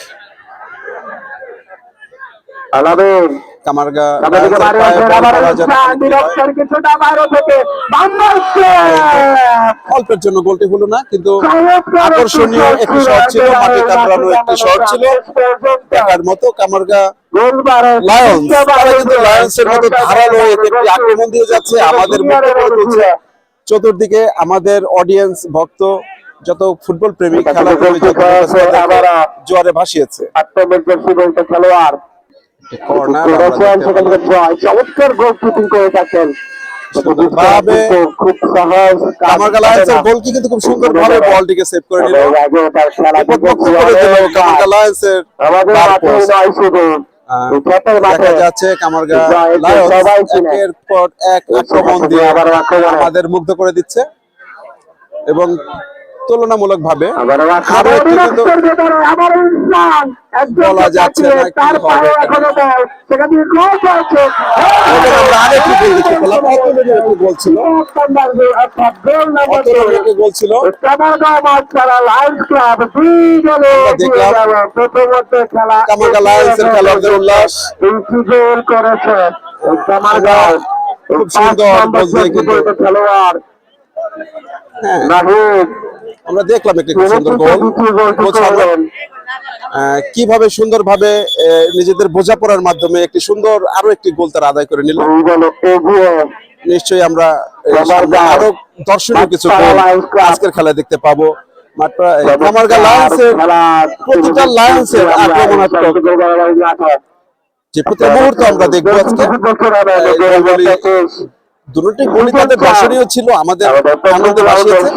A: কামারগা অল্পের জন্য গোলটি হলো না, কিন্তু আকর্ষণীয় একটি শট ছিল, মাঠে কামড়ানো একটি শট ছিল, দেখার মতো। কামারগা লায়ন্স তারা কিন্তু লায়ন্সের মতো ধারালো একটি আক্রমণ দিয়ে যাচ্ছে, আমাদের মুখে করে দিচ্ছে চতুর্দিকে। আমাদের অডিয়েন্স ভক্ত যত ফুটবল প্রেমিক, খেলা প্রেমী যত জোয়ারে ভাসিয়েছে।
E: খেলোয়াড়
A: কর্নার
E: চমৎকার গোল কিপিং করে থাকেন।
A: ভাবে
E: খুব সহজ
A: কামারগা লায়ন্সের গোলকি কিন্তু খুব সুন্দর ভাবে বলটিকে সেভ করে নিল, বিপদমুক্ত করে দিল কামারগা লায়ন্সের বার পোস্ট। দেখা যাচ্ছে কামারগা লায়ন্স একের পর এক আক্রমণ দিয়ে আমাদের মুগ্ধ করে দিচ্ছে, এবং তুলনামূলক ভাবে আরো একটু কিন্তু বলা যাচ্ছে না কি হবে। আমরা আরেকটি গোল দেখতে পেলাম, অতুলনীয় একটি গোল ছিল, অতুলনীয় একটি গোল ছিল। দেখলাম কামারগা লায়ন্সের খেলোয়াড়দের উল্লাস, খুব সুন্দর গোল দিয়ে কিন্তু আমরা দেখলাম একটি খুব সুন্দর গোল। কিভাবে সুন্দরভাবে নিজেদের বোঝাপড়ার মাধ্যমে একটি সুন্দর আরো একটি গোল তারা আদায় করে নিল। নিশ্চয়ই আমরা আরো দর্শনীয় কিছু গোল আজকের খেলায় দেখতে পাবো। কামারগা লায়ন্সের প্রতিটা লায়ন্সের আক্রমণাত্মক যে প্রতি মুহূর্ত আমরা দেখবো আজকে, দুটি গোলই তাদের দর্শনীয় ছিল, আমাদের আনন্দে ভাসিয়েছে।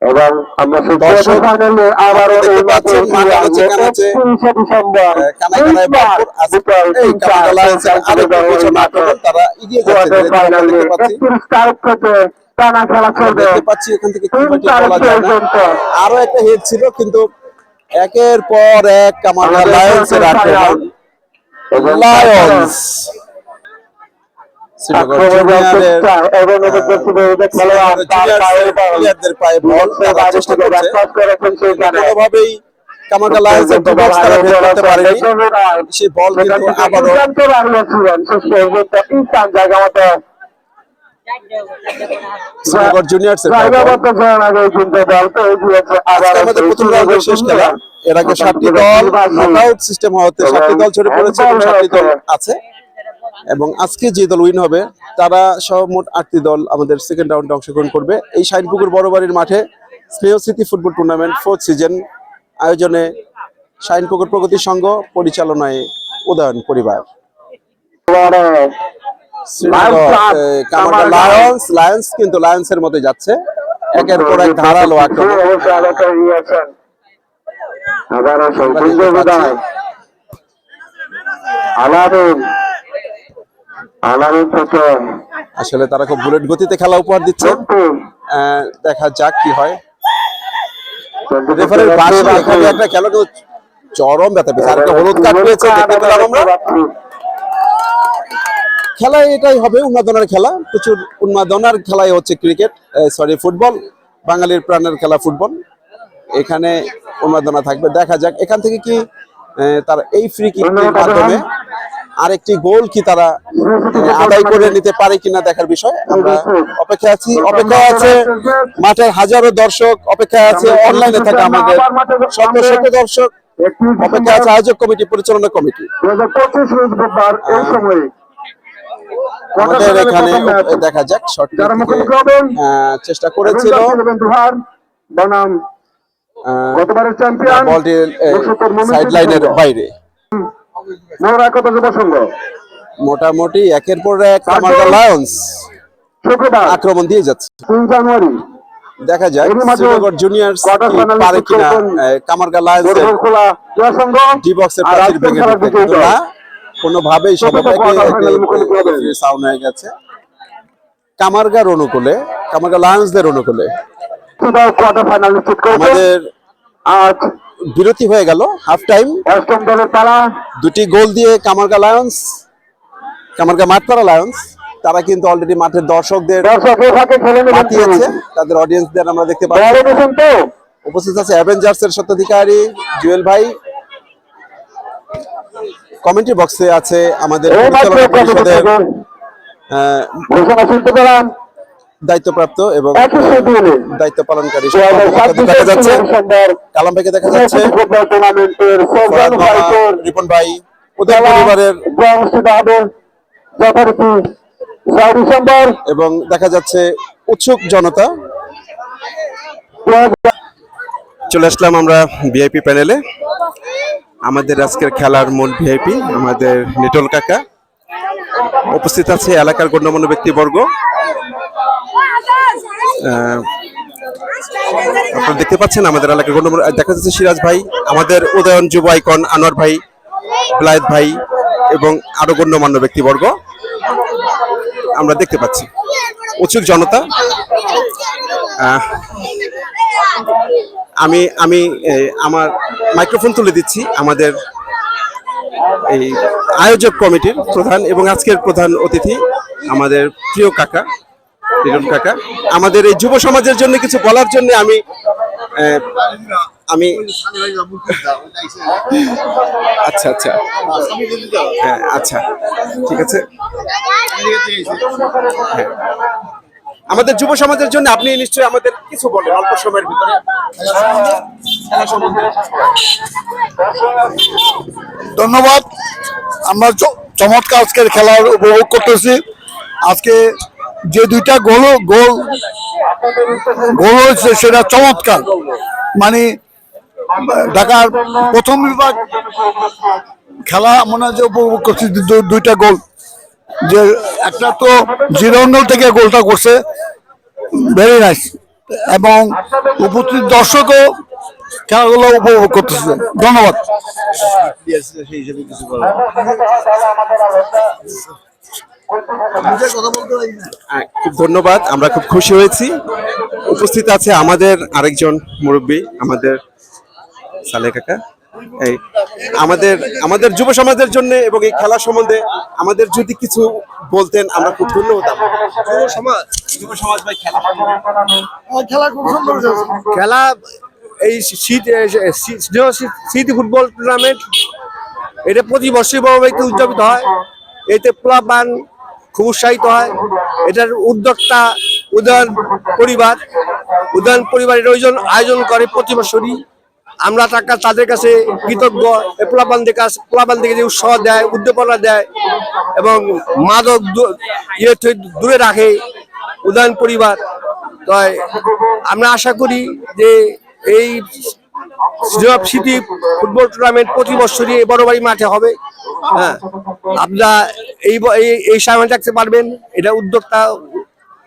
E: এবং আমরা
A: দর্শক দেখতে পাচ্ছেন মাঠ আনাচে কানাচে কানায় কানায় ভরপুর। এই কামারগা লায়ন্সের আরেকটি গোছানো আক্রমণ, তারা এগিয়ে যাচ্ছে, দেখতে পাচ্ছি। দেখতে পাচ্ছি এখান থেকে কি হয়েছে বলা যায় না। আরো একটা হেড ছিল, কিন্তু একের পর এক কামারগা লায়ন্সের আক্রমণ। লায়ন্স শ্রীনগর জুনিয়রের প্লেয়ারদের পায়ে বল, তারা চেষ্টা করছে, কোনোভাবেই কামারগা লায়ন্সের ডিবক্স তারা ভেদ করতে পারেনি। সেই বল কিন্তু আবারও শ্রীনগর জুনিয়র্সের পায়ে বল। আজকে আমাদের প্রথম রাউন্ডের শেষ খেলা, এর আগে 7টি দল নকআউট সিস্টেম হওয়াতে 7টি দল ছড়ে পড়েছে এবং 7টি দল আছে, এবং আজকে যে দল উইন হবে তারা সহ মোট 8টি দল আমাদের সেকেন্ড রাউন্ডে অংশগ্রহণ করবে। এই শাইনপুকুর বড়বাড়ির মাঠে স্নেহ স্মৃতি ফুটবল টুর্নামেন্ট 4th সিজন আয়োজনে শাইনপুকুর প্রগতি সংঘ, পরিচালনায় উদয়ন পরিবার। কামারগা লায়ন্স কিন্তু লায়ন্সের মধ্যে যাচ্ছে, একের পর এক ধারালো আক্রমণ।
E: 1100
A: আমরা
E: বিন্দু
A: দেখতে পাচ্ছি।
E: বিদায় আলামিন আলামিন থেকে
A: আসলে তারা খুব বুলেট গতিতে খেলা উপহার দিচ্ছে। দেখা যাক কি হয়। রেফারির বাঁশি এখানে একটা খেলাকে চরম ব্যথা পেয়েছে, আর একটা হলুদ কার্ড পেয়েছে দেখতে পেলাম আমরা। খেলায় এটাই হবে উন্মাদনার খেলা, প্রচুর উন্মাদনার খেলাই হচ্ছে ক্রিকেট, সরি ফুটবল, বাঙালির প্রাণের খেলা ফুটবল। এখানে উন্মাদনা থাকবে, দেখা যাক এখান থেকে কি তারা এই ফ্রি কিকের মাধ্যমে আরেকটি গোল কি তারা আদায় করে নিতে পারে কিনা দেখার বিষয়। আমরা অপেক্ষায় আছে মাঠের হাজারো দর্শক, অপেক্ষায় আছে অনলাইনে থাকা আমাদের শত শত দর্শক, অপেক্ষায় আছে আয়োজক কমিটি, পরিচালনা কমিটি।
E: 2025 বুধবার এই সময়ে
A: আমাদের এখানে দেখা যাক শটটি চেষ্টা করেছিল,
E: বনাম গতবারের চ্যাম্পিয়ন
A: বলটি সাইড লাইনের বাইরে।
E: মোরা কত যুবসংঘ
A: মোটামুটি একের পর এক কামারগা লায়ন্স
E: শুক্রবার
A: আক্রমণ দিয়ে যাচ্ছে।
E: 3 জানুয়ারি
A: দেখা যাক শ্রীনগর জুনিয়র্স কি পারে কিনা কামারগা লায়ন্সের
E: খোলা জয়সংঘ
A: ডি বক্সের প্রাচীর ভেঙে দিতে, কিন্তু না, কোনোভাবেই সম্ভব সাউন্ড হয়ে গেছে কামারগার অনুকূলে, কামারগা লায়ন্সদের অনুকূলে।
E: কোয়ার্টার ফাইনাল নিশ্চিত করেছে।
A: আমাদের
E: আজ
A: বিরতি হয়ে গেল, হাফ টাইম।
E: অষ্টম দলের তারা
A: দুটি গোল দিয়ে কামারগা লায়ন্স, কামারগা মাঠপাড়া লায়ন্স তারা কিন্তু অলরেডি মাঠের দর্শকদের
E: দর্শকের ফাঁকে খেলে
A: পাঠিয়েছে, তাদের অডিয়েন্সদের আমরা দেখতে পাচ্ছি।
E: তো
A: উপস্থিত আছে অ্যাভেঞ্জার্স এর স্বত্বাধিকারী জুয়েল ভাই, কমেন্ট্রি বক্সে আছে আমাদের পরিচালনা পরিষদের
E: ঘোষণা শুনতে পেলাম
A: দায়িত্বপ্রাপ্ত এবং
E: 100
A: দায়িত্ব পালনকারী দেখা যাচ্ছে, কালাম ভাইকে দেখা যাচ্ছে,
E: ফুটবল টুর্নামেন্টের
A: ফরহাদ মামা, রিপন ভাই, ওদের পরিবারের,
E: অনুষ্ঠিত হবে যথারীতি 6 ডিসেম্বর।
A: এবং দেখা যাচ্ছে উৎসুক জনতা। চলে আসলাম আমরা ভিআইপি প্যানেলে। আমাদের আজকের খেলার মূল ভিআইপি আমাদের নিটল কাকা, উপস্থিত আছে এলাকার গণ্যমান্য ব্যক্তিবর্গ। আপনারা দেখতে পাচ্ছেন আমাদের এলাকার গণ্যমান্য, দেখা যাচ্ছে সিরাজ ভাই, আমাদের উদয়ন যুব আইকন আনোয়ার ভাই, বিলায়েত ভাই এবং আরো গণ্যমান্য ব্যক্তিবর্গ আমরা দেখতে পাচ্ছি, উৎসুক জনতা। আমি আমার মাইক্রোফোন তুলে দিচ্ছি আমাদের এই আয়োজক কমিটির প্রধান এবং আজকের প্রধান অতিথি আমাদের প্রিয় কাকা লিটন কাকা। আমাদের এই যুব সমাজের জন্য কিছু বলার জন্য আমি আচ্ছা আচ্ছা হ্যাঁ আচ্ছা ঠিক আছে। হ্যাঁ, আমাদের যুব সমাজের জন্য আপনি নিশ্চয়ই আমাদের কিছু বলেন অল্প সময়ের ভিতরে।
C: ধন্যবাদ। আমরা চমৎকার আজকের খেলার উপভোগ করতেছি। আজকে যে দুইটা গোল হয়েছে সেটা চমৎকার, মানে ঢাকার প্রথম বিভাগ খেলা মনে হয় যে উপভোগ করছি। দুইটা গোল, যে একটা তো জিরো অ্যাঙ্গেল থেকে গোলটা করছে, ভেরি নাইস, এবং উপস্থিত দর্শকও খেলাগুলো উপভোগ করতেছে। ধন্যবাদ।
A: খুব ধন্যবাদ, আমরা খুব খুশি হয়েছি। উপস্থিত আছে আমাদের আরেকজন মুরব্বী, আমাদের সালে কাকা। এই আমাদের যুব সমাজের জন্য এবং এই খেলা সম্বন্ধে আমাদের যদি কিছু বলতেন আমরা খুব ধন্য হতাম। যুব সমাজ ভাই
F: খেলা এই স্মৃতি ফুটবল টুর্নামেন্ট এটা প্রতি বছরই বড়ভাবে উদযাপিত হয়। এতে প্লাবান খুব উৎসাহিত হয়। এটার উদ্যোক্তা উদয়ন পরিবার এর আয়োজন করে প্রতি বছরই। আমরা তাদের কাছে কৃতজ্ঞ। প্লাবান থেকে যে উৎসাহ দেয়, উদ্দীপনা দেয় এবং মাদক দূরে রাখে উদয়ন পরিবার। তাই আমরা আশা করি যে এই স্মৃতি ফুটবল টুর্নামেন্ট প্রতি বছরই বড়বাড়ি মাঠে হবে। হ্যাঁ, আপনারা এই সামনে থাকতে পারবেন। এটা উদ্যোক্তা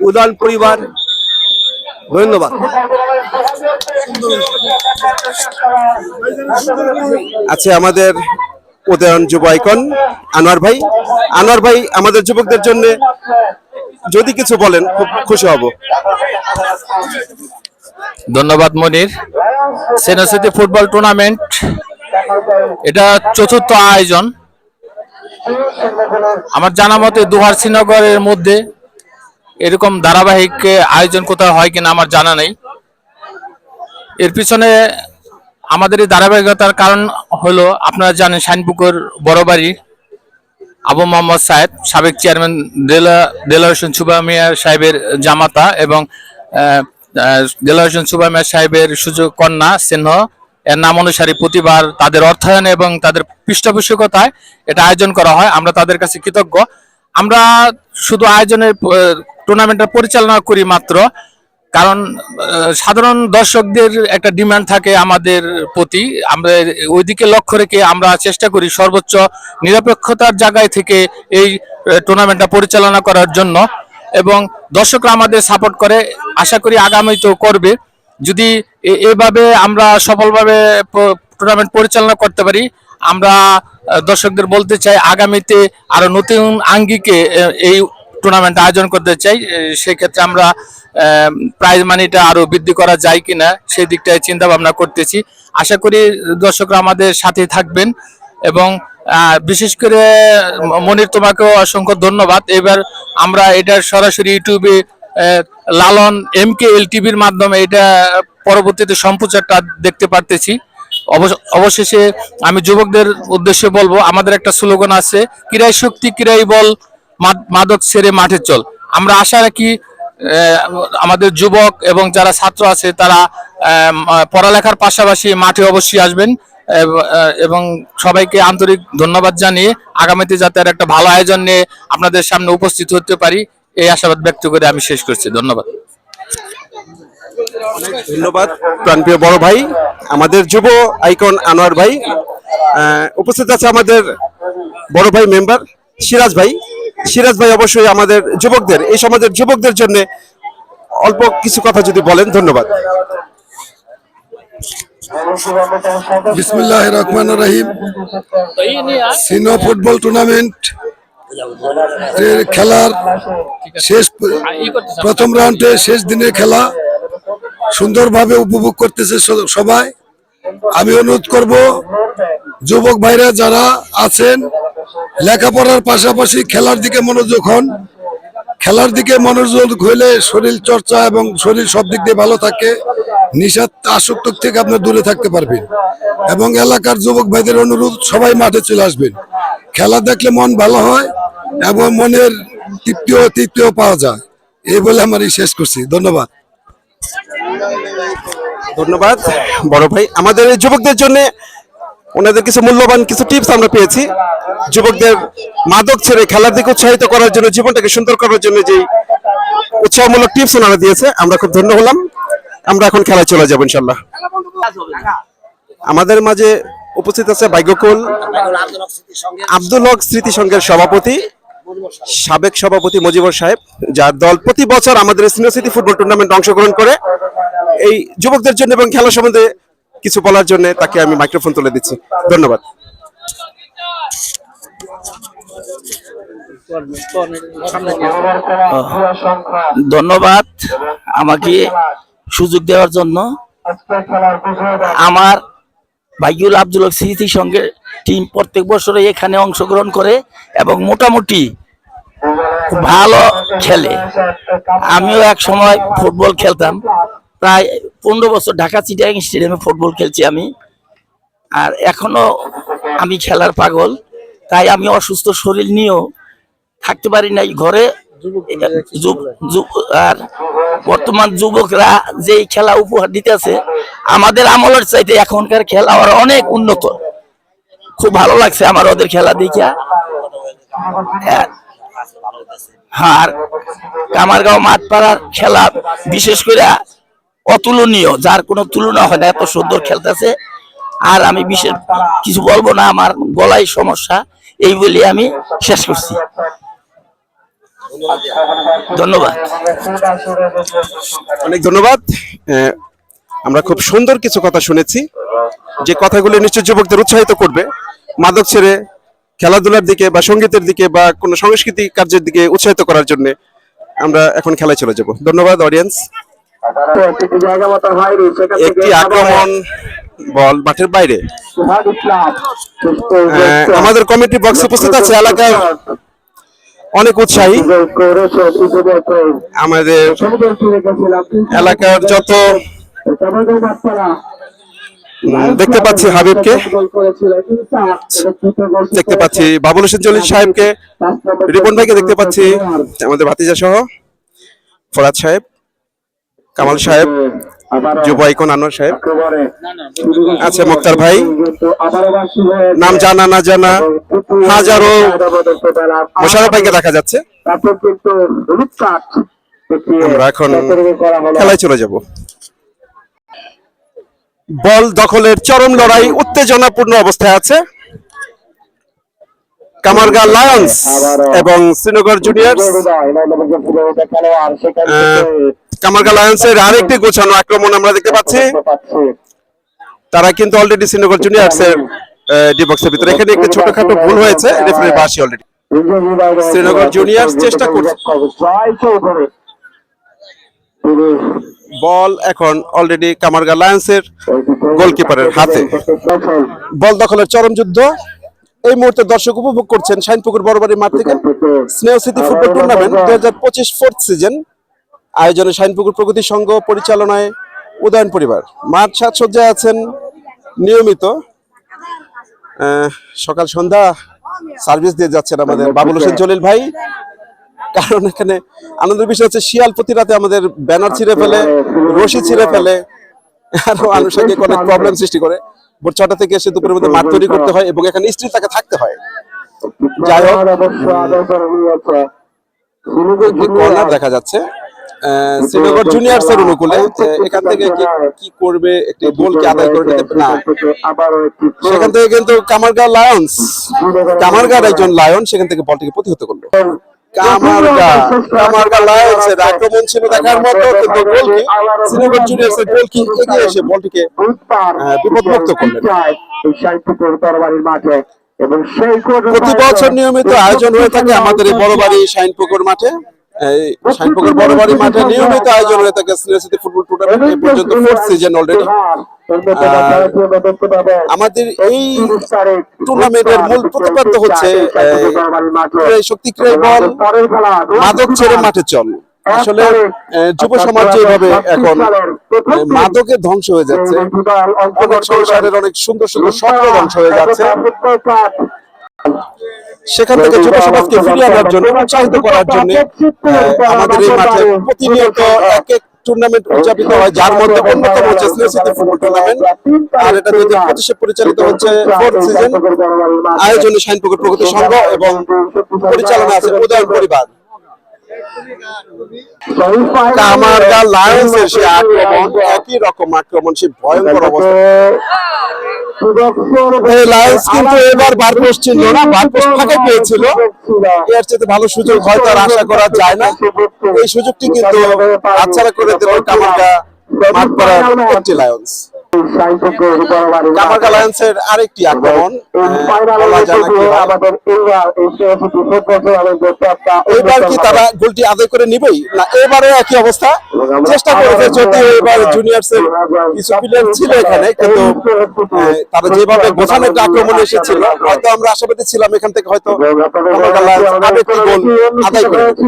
F: উদয়ন পরিবার। ধন্যবাদ।
A: আছে আমাদের উদয়ন যুব আইকন আনোয়ার ভাই। আনোয়ার ভাই, আমাদের যুবকদের জন্য যদি কিছু বলেন খুব খুশি হব।
G: ধন্যবাদ মনির। সিনিয়র সিটি ফুটবল টুর্নামেন্ট এটা চতুর্থ আয়োজন। আমার জানা মতে দুহার শ্রীনগরের মধ্যে এরকম ধারাবাহিক আয়োজন কোথাও হয় কিনা আমার জানা নেই। এর পিছনে আমাদের এই ধারাবাহিকতার কারণ হলো, আপনারা জানেন শাইনপুকুর বড়বাড়ি আবু মোহাম্মদ সাহেব, সাবেক চেয়ারম্যান দেলোয়ার হোসেন সুবা মিয়া সাহেবের জামাতা এবং দেলোয়ার হোসেন সুবা মিয়া সাহেবের সুযোগ কন্যা স্নেহ এর নাম অনুসারে প্রতিবার তাদের অর্থায়নে এবং তাদের পৃষ্ঠপোষকতায় এটা আয়োজন করা হয়। আমরা তাদের কাছে কৃতজ্ঞ। আমরা শুধু আয়োজনের টুর্নামেন্টটা পরিচালনা করি মাত্র, কারণ সাধারণ দর্শকদের একটা ডিমান্ড থাকে আমাদের প্রতি। আমরা ওইদিকে লক্ষ্য রেখে আমরা চেষ্টা করি সর্বোচ্চ নিরপেক্ষতার জায়গায় থেকে এই টুর্নামেন্টটা পরিচালনা করার জন্য, এবং দর্শকরা আমাদের সাপোর্ট করে, আশা করি আগামীতেও করবে। যদি এভাবে আমরা সফলভাবে টুর্নামেন্ট পরিচালনা করতে পারি, আমরা দর্শকদের বলতে চাই আগামীতে আরো নতুন আঙ্গিকে এই টুর্নামেন্ট আয়োজন করতে চাই। সেই ক্ষেত্রে আমরা প্রাইজ মানিটা আরো বৃদ্ধি করা যায় কিনা সেই দিকটায় চিন্তা ভাবনা করতেছি। আশা করি দর্শকরা আমাদের সাথে থাকবেন। এবং বিশেষ করে মনির, তোমাকেও অসংখ্য ধন্যবাদ। এবার আমরা এটা সরাসরি ইউটিউবে লালন MKL টিভির মাধ্যমে এটা পরবর্তীতে সম্প্রচারটা দেখতে পারতেছি। অবশেষে আমি যুবকদের উদ্দেশ্যে বলবো, আমাদের একটা স্লোগান আছে, ক্রীড়াই শক্তি, ক্রীড়াই বল, মাদক ছেড়ে মাঠে চল। আমরা আশা রাখি আমাদের যুবক এবং যারা ছাত্র আছে তারা পড়ালেখার পাশাপাশি মাঠে অবশ্যই আসবেন, এবং সবাইকে আন্তরিক ধন্যবাদ জানিয়ে আগামীতে যাতে আর একটা ভালো আয়োজন নিয়ে আপনাদের সামনে উপস্থিত হতে পারি এই আশাবাদ ব্যক্ত করে আমি শেষ করছি। ধন্যবাদ।
A: ধন্যবাদ প্রাণপ্রিয় বড় ভাই, আমাদের যুব আইকন আনোয়ার ভাই। উপস্থিত আছে আমাদের বড় ভাই মেম্বার সিরাজ ভাই। সিরাজ ভাই অবশ্যই আমাদের যুবকদের, এই সমাজের যুবকদের জন্য অল্প কিছু কথা যদি বলেন। ধন্যবাদ।
H: বিসমিল্লাহির রহমানির রহিম। সিনো ফুটবল টুর্নামেন্ট এর খেলার প্রথম রাউন্ডে শেষ দিনের খেলা সুন্দরভাবে উপভোগ করতেছে সবাই। আমি অনুরোধ করব যুবক ভাইরা যারা আছেন লেখাপড়ার পাশাপাশি খেলার দিকে মনোযোগ হন। খেলার দিকে মনোযোগ হইলে শরীর চর্চা এবং শরীর সব দিক দিয়ে ভালো থাকে, নিশাত আসক্ত থেকে আপনি দূরে থাকতে পারবেন। এবং এলাকার যুবক ভাইদের অনুরোধ, সবাই মাঠে চলে আসবেন। খেলা দেখলে মন ভালো হয় এবং মনের তৃপ্তিও পাওয়া যায়। এই বলে আমার শেষ করছি। ধন্যবাদ।
A: ধন্যবাদ বড় ভাই। আমাদের এই যুবকদের জন্য ওনাদের কিছু মূল্যবান কিছু টিপস আমরা পেয়েছি। যুবকদের মাদক ছেড়ে খেলার দিকে উৎসাহিত করার জন্য, জীবনটাকে সুন্দর করার জন্য যে উৎসাহমূলক টিপস ওনারা দিয়েছে, আমরা খুব ধন্য হলাম। আমরা এখন খেলায় চলে যাবো ইনশাল্লাহ। আমাদের মাঝে উপস্থিত আছে ভাগ্যকুল আব্দুল হক স্মৃতি সংঘের সভাপতি, সাবেক সভাপতি মুজিবুর সাহেব, যার দল প্রতি বছর আমাদের সিনিয়র সিটি ফুটবল টুর্নামেন্ট অংশগ্রহণ করে। এই যুবকদের জন্য এবং খেলা সম্বন্ধে কিছু বলার জন্য তাকে আমি মাইক্রোফোন তুলে দিচ্ছি। ধন্যবাদ।
I: ধন্যবাদ আমাকে সুযোগ দেওয়ার জন্য। আমার ভাইগুল আব্দুল হক স্মৃতি সংঘের টিম প্রত্যেক বছরে এখানে অংশগ্রহণ করে এবং মোটামুটি খুব ভালো খেলে। আমিও এক সময় ফুটবল খেলতাম, প্রায় 15 বছর ঢাকা চিটাগাং স্টেডিয়ামে ফুটবল খেলছি আমি। আর এখনো আমি খেলার পাগল, তাই আমি অসুস্থ শরীর নিয়েও থাকতে পারি নাই ঘরে। আর বর্তমান যুবকরা যে খেলা উপহার দিতেছে, আমাদের আমলের চাইতে এখনকার খেলা আর অনেক উন্নত। খুব ভালো লাগছে আমার ওদের খেলা দেখিয়া। আর কামারগাঁও মাঠপাড়ার খেলা বিশেষ করে অতুলনীয়, যার কোনো তুলনা হয় না, এত সুন্দর খেলতেছে। আর আমি বিশেষ কিছু বলবো না, আমার গলায় সমস্যা, এই বলে আমি শেষ করছি। ধন্যবাদ।
A: অনেক ধন্যবাদ। আমরা খুব সুন্দর কিছু কথা শুনেছি, যে কথাগুলো নিশ্চয় যুবকদের উৎসাহিত করবে মাদক ছেড়ে খেলাধুলার দিকে বা সঙ্গীতের দিকে বা কোনো সংস্কৃতি কার্যের দিকে উৎসাহিত করার জন্য। আমরা এখন খেলায় চলে যাব। ধন্যবাদ অডিয়েন্স। একটি আক্রমণ, বল মাঠের বাইরে। আমাদের কমিটি বক্সে উপস্থিত আছে এলাকার অনেক উৎসাহী, আমাদের এলাকার যত দেখতে পাচ্ছি হাবিবকে, দেখতে পাচ্ছি বাবুল হোসেন জলিল সাহেবকে, রিপন ভাইকে দেখতে পাচ্ছি, আমাদের ভাতিজা সহ ফরাদ সাহেব, কামাল সাহেব, যুব আইকন আনোয়ার সাহেব, আচ্ছা মুক্তার ভাই, নাম জানা না জানা হাজারো মোশাররফ ভাইকে দেখা যাচ্ছে। আমরা এখন খেলায় চলে যাব। বল দখলের চরম লড়াই উত্তেজনাপূর্ণ অবস্থায় আছে কামারগাঁ লায়ন্স এবং শ্রীনগর জুনিয়র্স। কামারগাঁ লায়ন্সের আরেকটি গোছানো আক্রমণ আমরা দেখতে পাচ্ছি। তারা কিন্তু অলরেডি শ্রীনগর জুনিয়র্স এর ডি বক্সের ভিতরে। এখানে একটি ছোটখাটো ভুল হয়েছে, রেফারি বাসি অলরেডি। শ্রীনগর জুনিয়র্স চেষ্টা করছে, বল এখন অলরেডি কামারগাঁ লায়ন্সের গোলকিপারের হাতে। বল দখলের চরম যুদ্ধ এই মুহূর্তে দর্শক উপভোগ করছেন শাইনপুকুর বড়বাড়ি মাঠ থেকে স্নেহ স্মৃতি ফুটবল টুর্নামেন্ট 2025 ফোর্থ সিজন আয়োজনে শাইনপুকুর প্রগতি সংঘ পরিচালনায় উদয়ন পরিবার। মাঠ সাজসজ্জায় আছেন নিয়মিত সকাল সন্ধ্যা সার্ভিস দিয়ে যাচ্ছেন আমাদের বাবুল হোসেন জলিল ভাই। কারণ এখানে আনন্দের বিষয় হচ্ছে শিয়াল প্রতি রাতে আমাদের ব্যানার ছিঁড়ে ফেলে, রশি ছিঁড়ে ফেলে, আরো আনুষঙ্গিক অনেক প্রবলেম সৃষ্টি করে। ভোর 6টা থেকে এসে দুপুরের মধ্যে মাঠ তৈরি করতে হয় এবং এখানে স্ত্রী তাকে থাকতে হয়। যাই হোক, কর্নার দেখা যাচ্ছে শ্রীনগর জুনিয়র্স এর অনুকূলে। এখান থেকে কি করবে, একটি গোল কি আদায় করে নিতে না, সেখান থেকে কিন্তু কামারগাঁ একজন লায়ন সেখান থেকে বলটিকে প্রতিহত করলো। কামারগাঁ লায়ন্সের আক্রমণ ছিল দেখার মতো, কিন্তু গোলকি শ্রীনগর জুনিয়র্স এর গোলকি এগিয়ে এসে বলটিকে বিপদমুক্ত করলেন। প্রতি বছর নিয়মিত আয়োজন হয়ে থাকে আমাদের এই বড়বাড়ি শাইনপুকুর মাঠে। এই শাইনপুকুর বড়বাড়ি মাঠে নিয়মিত আয়োজন হয়ে থাকে স্নেহ স্মৃতি ফুটবল টুর্নামেন্ট। এই পর্যন্ত ফোর্থ সিজন অলরেডি। আমাদের এই টুর্নামেন্টের মূল প্রতিপাদ্য হচ্ছে শক্তি ক্রিয়ায় বল, মাদক ছেড়ে মাঠে চল। আসলে যুব সমাজ যেভাবে এখন মাদকে ধ্বংস হয়ে যাচ্ছে, অনেক সংসারের অনেক সুন্দর সুন্দর স্বপ্ন ধ্বংস হয়ে যাচ্ছে, সেখান থেকে যুব সমাজকে ফিরিয়ে আনার জন্য, উৎসাহিত করার জন্য আমাদের এই মাঠে প্রতিনিয়ত এক এক টুর্নামেন্ট উদযাপিত হয়, যার মধ্যে অন্যতম হচ্ছে স্নেহ স্মৃতি ফুটবল টুর্নামেন্ট। আর এটা 2025 পরিচালিত হচ্ছে ফোর্থ সিজন। আয়োজনে শাইনপুকুর প্রগতি সংঘ এবং পরিচালনা আছে উদয়ন পরিবার। কামারগাঁ লায়ন্সের সে আক্রমণ, একই রকম আক্রমণ, সে ভয়ঙ্কর অবস্থা। এই লায়ন্স কিন্তু এবার বারপোস্ট ছিল না, বারপোস্ট ফাঁকা পেয়েছিল। এর চেয়ে ভালো সুযোগ হয়তো আর আশা করা যায় না। এই সুযোগটি কিন্তু হাতছাড়া করে দিল কামারগাঁ মাঠ করার একটি লায়ন্স। কামারগাঁ লায়ন্সের আরেকটি আক্রমণ, বলা যায় না কি হয়। এবার কি তারা গোলটি আদায় করে নিবেই না, এবারে একই অবস্থা। চেষ্টা করেছে, যদিও এবার জুনিয়র্স এর কিছু প্লেয়ার ছিল এখানে, কিন্তু তারা যেভাবে গোছানো একটা আক্রমণ এসেছিল, হয়তো আমরা আশাবাদী ছিলাম এখান থেকে হয়তো কামারগাঁ লায়ন্স আরেকটি গোল আদায় করে নেবে।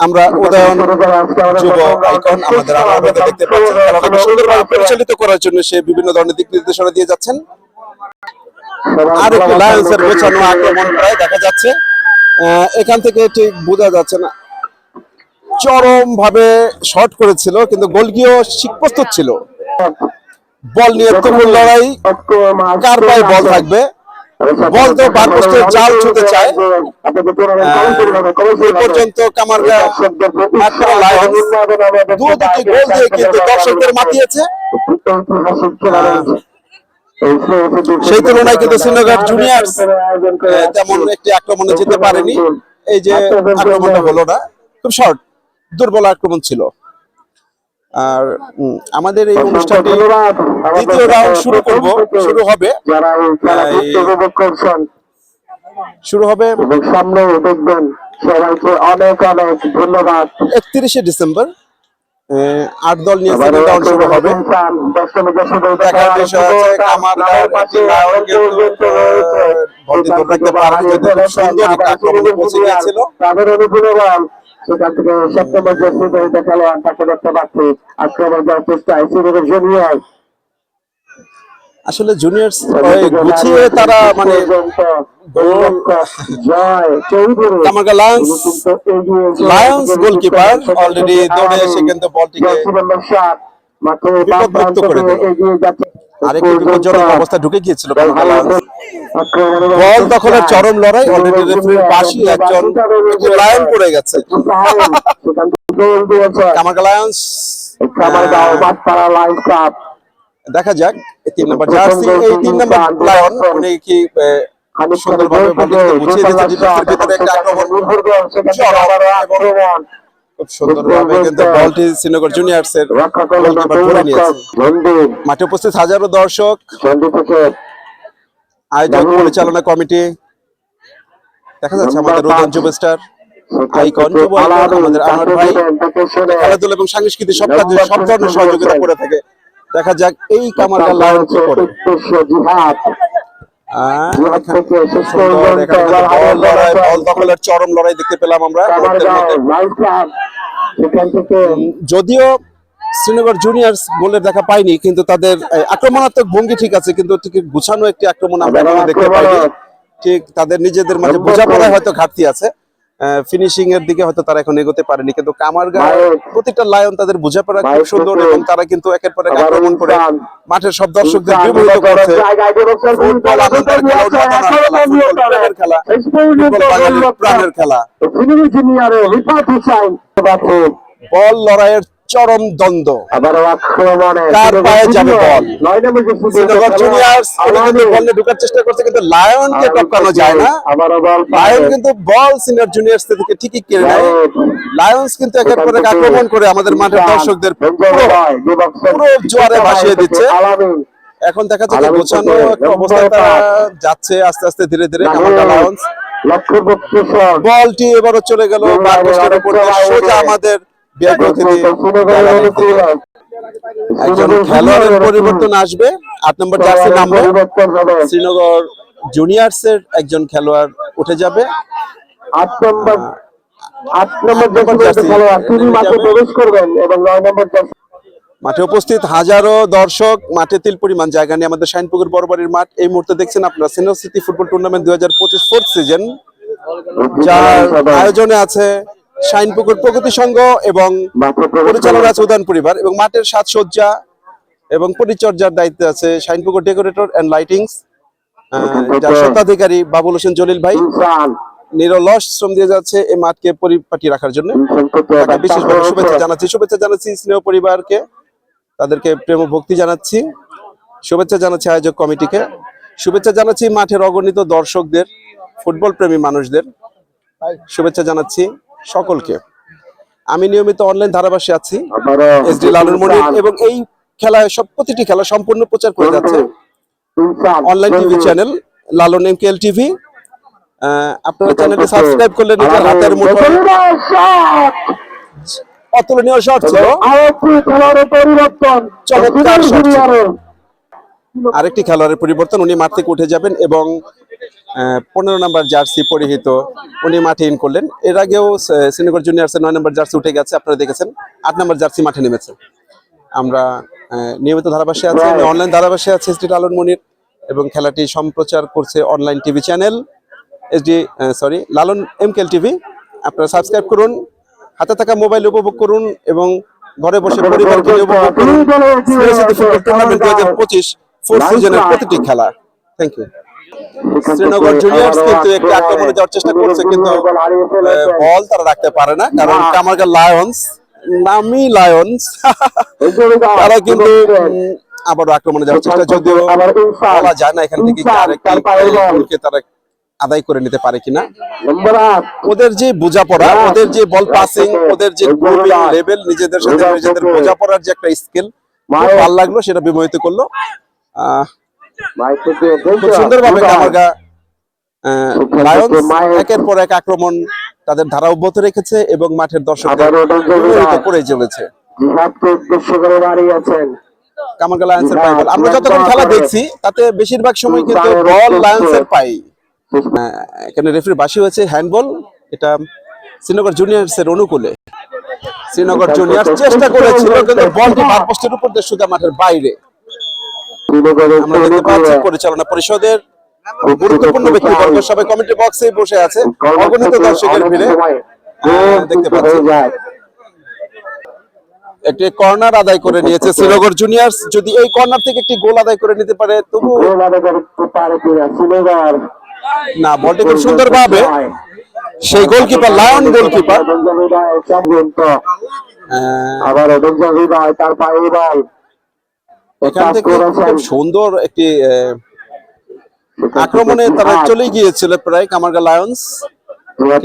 A: আমরা উদয়ন যুব আইকন আমাদের দেখতে পাচ্ছেন, খেলাটাকে সুন্দরভাবে পরিচালিত করার জন্য সে বিভিন্ন ধরনের দিক নির্দেশনা দিয়ে যাচ্ছেন। আর একটি লায়ন্সের গোছানো আক্রমণ প্রায় দেখা যাচ্ছে, এখান থেকে ঠিক বোঝা যাচ্ছে না, চরম ভাবে শর্ট করেছিল, কিন্তু গোলকিও প্রস্তুত ছিল। বল নিয়ে তুমুল লড়াই, কার পায়ে বল থাকবে। বল তো বারপোস্টের জাল ছুঁতে চায়। এই পর্যন্ত কামারগাঁ লায়ন্স দুটি গোল দিয়ে কিন্তু দর্শকদের মাতিয়েছে। সেই তুলনায় কিন্তু শ্রীনগর জুনিয়র্স তেমন একটি আক্রমণে যেতে পারেনি। এই যে আক্রমণটা হলো না, খুব শর্ট দুর্বল আক্রমণ ছিল। আর আমাদের এই অনুষ্ঠানটি দ্বিতীয় রাউন্ড শুরু হবে
E: যারা এই খেলাটি
A: এই
E: উপভোগ করছেন
A: শুরু হবে
E: এবং সামনে দেখবেন। সবাইকে অনেক অনেক ধন্যবাদ।
A: 31শে ডিসেম্বর 8 দল নিয়ে সেকেন্ড রাউন্ড শুরু হবে। দেখার বিষয় আছে কামারগাঁও একটি লায়ন কিন্তু বলটি ধরে রাখতে পারেনি, যদি খুব সুন্দর একটা আক্রমণে পৌঁছে গিয়েছিল।
E: তাদের অনুকূলে বল সেখান থেকে সেপ্টেম্বর জার্সিতে খেলোয়াড় তাকে দেখতে পাচ্ছি আক্রমণ করার চেষ্টা জুনিয়র।
A: আসলে জুনিয়র্স গুছিয়ে তারা মানে
E: Joy Chowdhury
A: Kamargaon lions goalkeeper already দৌড়ে এসে কিন্তু বলটিকে বিপদমুক্ত করে দিল। আরেকটি বিপজ্জনক অবস্থা ঢুকে গিয়েছিল কামারগাঁও লায়ন্স। বল দখলের চরম লড়াই, অলরেডি রেফারির পাশেই একজন লায়ন পড়ে গেছে। কামারগাঁও লায়ন্স দেখা যাক 3 নম্বর জার্সি, এই 3 নম্বর লায়ন উনি কি সুন্দরভাবে বলটিকে গুছিয়ে দিয়েছে। ডিফেন্সের ভিতরে একটা আক্রমণ খুব সুন্দরভাবে কিন্তু বলটি শ্রীনগর জুনিয়র্সের গোলকিপার ধরে নিয়েছে। মাঠে উপস্থিত হাজারো দর্শক, আয়োজক পরিচালনা কমিটি, দেখা যাচ্ছে আমাদের রোদন যুব স্টার আইকন যুব আইকন, আমাদের আনোয়ার ভাই খেলাধুলা এবং সাংস্কৃতিক সব কাজে সব ধরনের সহযোগিতা করে থাকে। দেখা যাক এই কামারগাঁও লায়ন কি করে। বল দখলের চরম লড়াই দেখতে পেলাম আমরা। যদিও শ্রীনগর জুনিয়র্স গোলের দেখা পাইনি, কিন্তু তাদের আক্রমণাত্মক ভঙ্গি ঠিক আছে, কিন্তু ঠিক গুছানো একটি আক্রমণ আমরা এখনো দেখতে পাইনি। ঠিক তাদের নিজেদের মাঝে বোঝাপড়ায় হয়তো ঘাটতি আছে, ফিনিশিং এর দিকে হয়তো তারা এখন এগোতে পারেনি। কিন্তু কামারগাঁও প্রত্যেকটা লায়ন তাদের বোঝাপড়া খুব সুন্দর এবং তারা কিন্তু একের পর এক আক্রমণ করে মাঠের সব দর্শকদের বিমোহিত করছে। ফুটবল আনন্দের খেলা, উন্মাদনার খেলা, ফুটবল প্রেমের খেলা, ফুটবল বাঙালির প্রাণের খেলা। বল লড়াইয়ের চরম দ্বন্দ্ব, কার পায়ে যাবে বল। শ্রীনগর জুনিয়র্স কিন্তু বল নিয়ে ঢোকার চেষ্টা করছে, কিন্তু লায়নকে টপকানো যায় না। লায়ন কিন্তু বল সিনিয়র জুনিয়র্স থেকে ঠিকই কেড়ে নেয়। লায়ন্স কিন্তু একের পর এক আক্রমণ করে আমাদের মাঠের দর্শকদের পুরো জোয়ারে ভাসিয়ে দিচ্ছে। এখন দেখা যাচ্ছে গোছানো একটা অবস্থায় তারা যাচ্ছে আস্তে আস্তে ধীরে ধীরে। কামারগাঁও লায়ন্স বলটি এবারও চলে গেল বার পোস্টের উপর দিয়ে সোজা আমাদের একজন খেলোয়াড়ের পরিবর্তন আসবে। 8 নম্বর জার্সি নামবে, শ্রীনগর জুনিয়র্স এর একজন খেলোয়াড় উঠে যাবে।
E: 8 নম্বর জার্সি খেলোয়াড় তিনি মাঠে প্রবেশ করবেন এবং 9 নম্বর জার্সি।
A: মাঠে উপস্থিত হাজারো দর্শক, মাঠে তিল পরিমাণ জায়গা নিয়ে আমাদের শাইনপুকুর বড়বাড়ির মাঠ। এই মুহূর্তে দেখছেন আপনারা senior city football tournament 2025 fourth season, যার আয়োজনে আছে শাইনপুকুর প্রগতি সংঘ এবং পরিচালনা আছে উদান পরিবার, এবং মাঠের সাজসজ্জা এবং পরিচর্যার দায়িত্বে আছে শাইনপুকুর ডেকোরেটর এন্ড লাইটিংস, যার স্বত্বাধিকারী বাবুল হোসেন জলিল ভাই নিরলস শ্রম দিয়ে যাচ্ছে এই মাঠকে পরিপাটি রাখার জন্য। তাকে বিশেষভাবে শুভেচ্ছা জানাচ্ছি স্নেহ পরিবারকে, তাদেরকে প্রেম ভক্তি জানাচ্ছি, শুভেচ্ছা জানাচ্ছি আয়োজক কমিটিকে, শুভেচ্ছা জানাচ্ছি মাঠের অগণিত দর্শকদের, ফুটবল প্রেমী মানুষদের শুভেচ্ছা জানাচ্ছি সকলকে। আমি নিয়মিত অনলাইন ধারাভাষ্যে আছি এসডি লালন মনির, এবং এই খেলায় প্রতিটি খেলা সম্পূর্ণ প্রচার করে যাচ্ছে অনলাইন টিভি চ্যানেল লালন এমকেএল টিভি। আপনারা চ্যানেলটি সাবস্ক্রাইব করলে নিজের হাতের মুঠোয় অতুলনীয় শট ছিল, চমৎকার শট ছিল। আরেকটি খেলোয়াড়ের পরিবর্তন, উনি মাঠ থেকে উঠে যাবেন এবং 15 নম্বর জার্সি পরিহিত উনি মাঠে ইন করলেন। এর আগেও শ্রীনগর জুনিয়র্স 9 নম্বর জার্সি উঠে গেছে, আপনারা দেখেছেন। 8 নম্বর জার্সি মাঠে নেমেছে। আমরা নিয়মিত ধারাভাষ্যে আছি, অনলাইন ধারাভাষ্যে আছে এসডি লালন মনির, এবং খেলাটি সম্প্রচার করছে অনলাইন টিভি চ্যানেল লালন এমকেএল টিভি। আপনারা সাবস্ক্রাইব করুন, হাতে থাকা মোবাইল উপভোগ করুন এবং ঘরে বসে পরিবারকে উপভোগ করুন senior city football tournament 2025 fourth সিজনের প্রতিটি খেলা। Thank you. শ্রীনগর জুনিয়র্স কিন্তু একটি আক্রমণে যাওয়ার চেষ্টা করছে, কিন্তু বল তারা রাখতে পারে না, কারণ কামারগাঁও লায়ন্স নামি লায়ন্স তারা কিন্তু আবারও আক্রমণে যাওয়ার চেষ্টা, যদিও বলা যায় না এখান থেকে আরেকটি গোলকে তারা আদায় করে নিতে পারে কিনা।
E: নম্বর 8
A: ওদের যে বোঝাপড়া, ওদের যে বল পাসিং, ওদের যে গ্রুপিং লেভেল, নিজেদের সাথে নিজেদের বোঝাপড়ার যে একটা স্কিল ভালো লাগলো, সেটা বিমোহিত করলো। খুব সুন্দরভাবে কামারগা লায়ন্স একের পর এক আক্রমণ তাদের ধারা অব্যাহত রেখেছে এবং মাঠের দর্শকদের বিমোহিত করে চলেছে।
E: জিহাদকে উদ্দেশ্য করে দাঁড়িয়েছেন।
A: কামারগা লায়ন্সের পায়ে বল। আমরা যতক্ষণ খেলা দেখছি তাতে বেশিরভাগ সময় কিন্তু বল লায়ন্সের পায়ে। এখানে রেফারি বাঁশি হয়েছে হ্যান্ডবল, এটা শ্রীনগর জুনিয়র্সের অনুকূলে। শ্রীনগর জুনিয়র্স চেষ্টা করেছিল কিন্তু বলটি বার পোস্টের উপর দিয়ে সোজা মাঠের বাইরে। আমরা দেখতে পাচ্ছি পরিচালনা পরিষদের গুরুত্বপূর্ণ ব্যক্তিবর্গ সবাই কমিটি বক্সে বসে আছে, অগণিত দর্শকের ভিড়ে দেখতে পাচ্ছি। একটি কর্নার আদায় করে নিয়েছে শ্রীনগর জুনিয়র্স। যদি এই কর্নার থেকে একটি গোল আদায় করে নিতে পারে তবু না, বলটি খুব সুন্দরভাবে সেই গোলকিপার, লায়ন গোলকিপার
E: আবার তার পায়ে বল
A: এখান থেকে খুব সুন্দর একটি আক্রমণে তারা চলে গিয়েছিল প্রায় কামারগা লায়ন্স,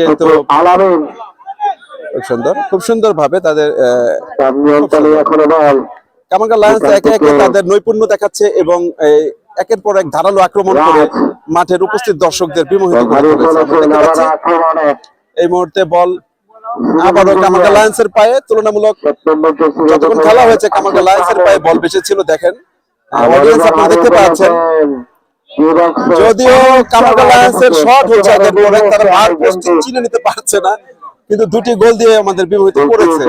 A: কিন্তু
E: আলামিন
A: খুব সুন্দর ভাবে তাদের
E: এখনো বল
A: কামারগা লায়ন্স একে একে তাদের নৈপুণ্য দেখাচ্ছে এবং একের পর এক ধারালো আক্রমণ করে মাঠের উপস্থিত দর্শকদের বিমোহিত করে তুলেছে। আমরা দেখতে পাচ্ছি এই মুহূর্তে বল আবারও কামারগা লায়ন্সের পায়ে। তুলনামূলক যতক্ষণ খেলা হয়েছে কামারগা লায়ন্সের পায়ে বল বেশি ছিল। দেখেন অডিয়েন্স আপনারা দেখতে পাচ্ছেন, যদিও কামারগা লায়ন্সের শট হচ্ছে আগের পরে, তারা বার পোস্ট চিনে নিতে পারছে না, কিন্তু দুটি গোল দিয়ে আমাদের বিমোহিত করেছে।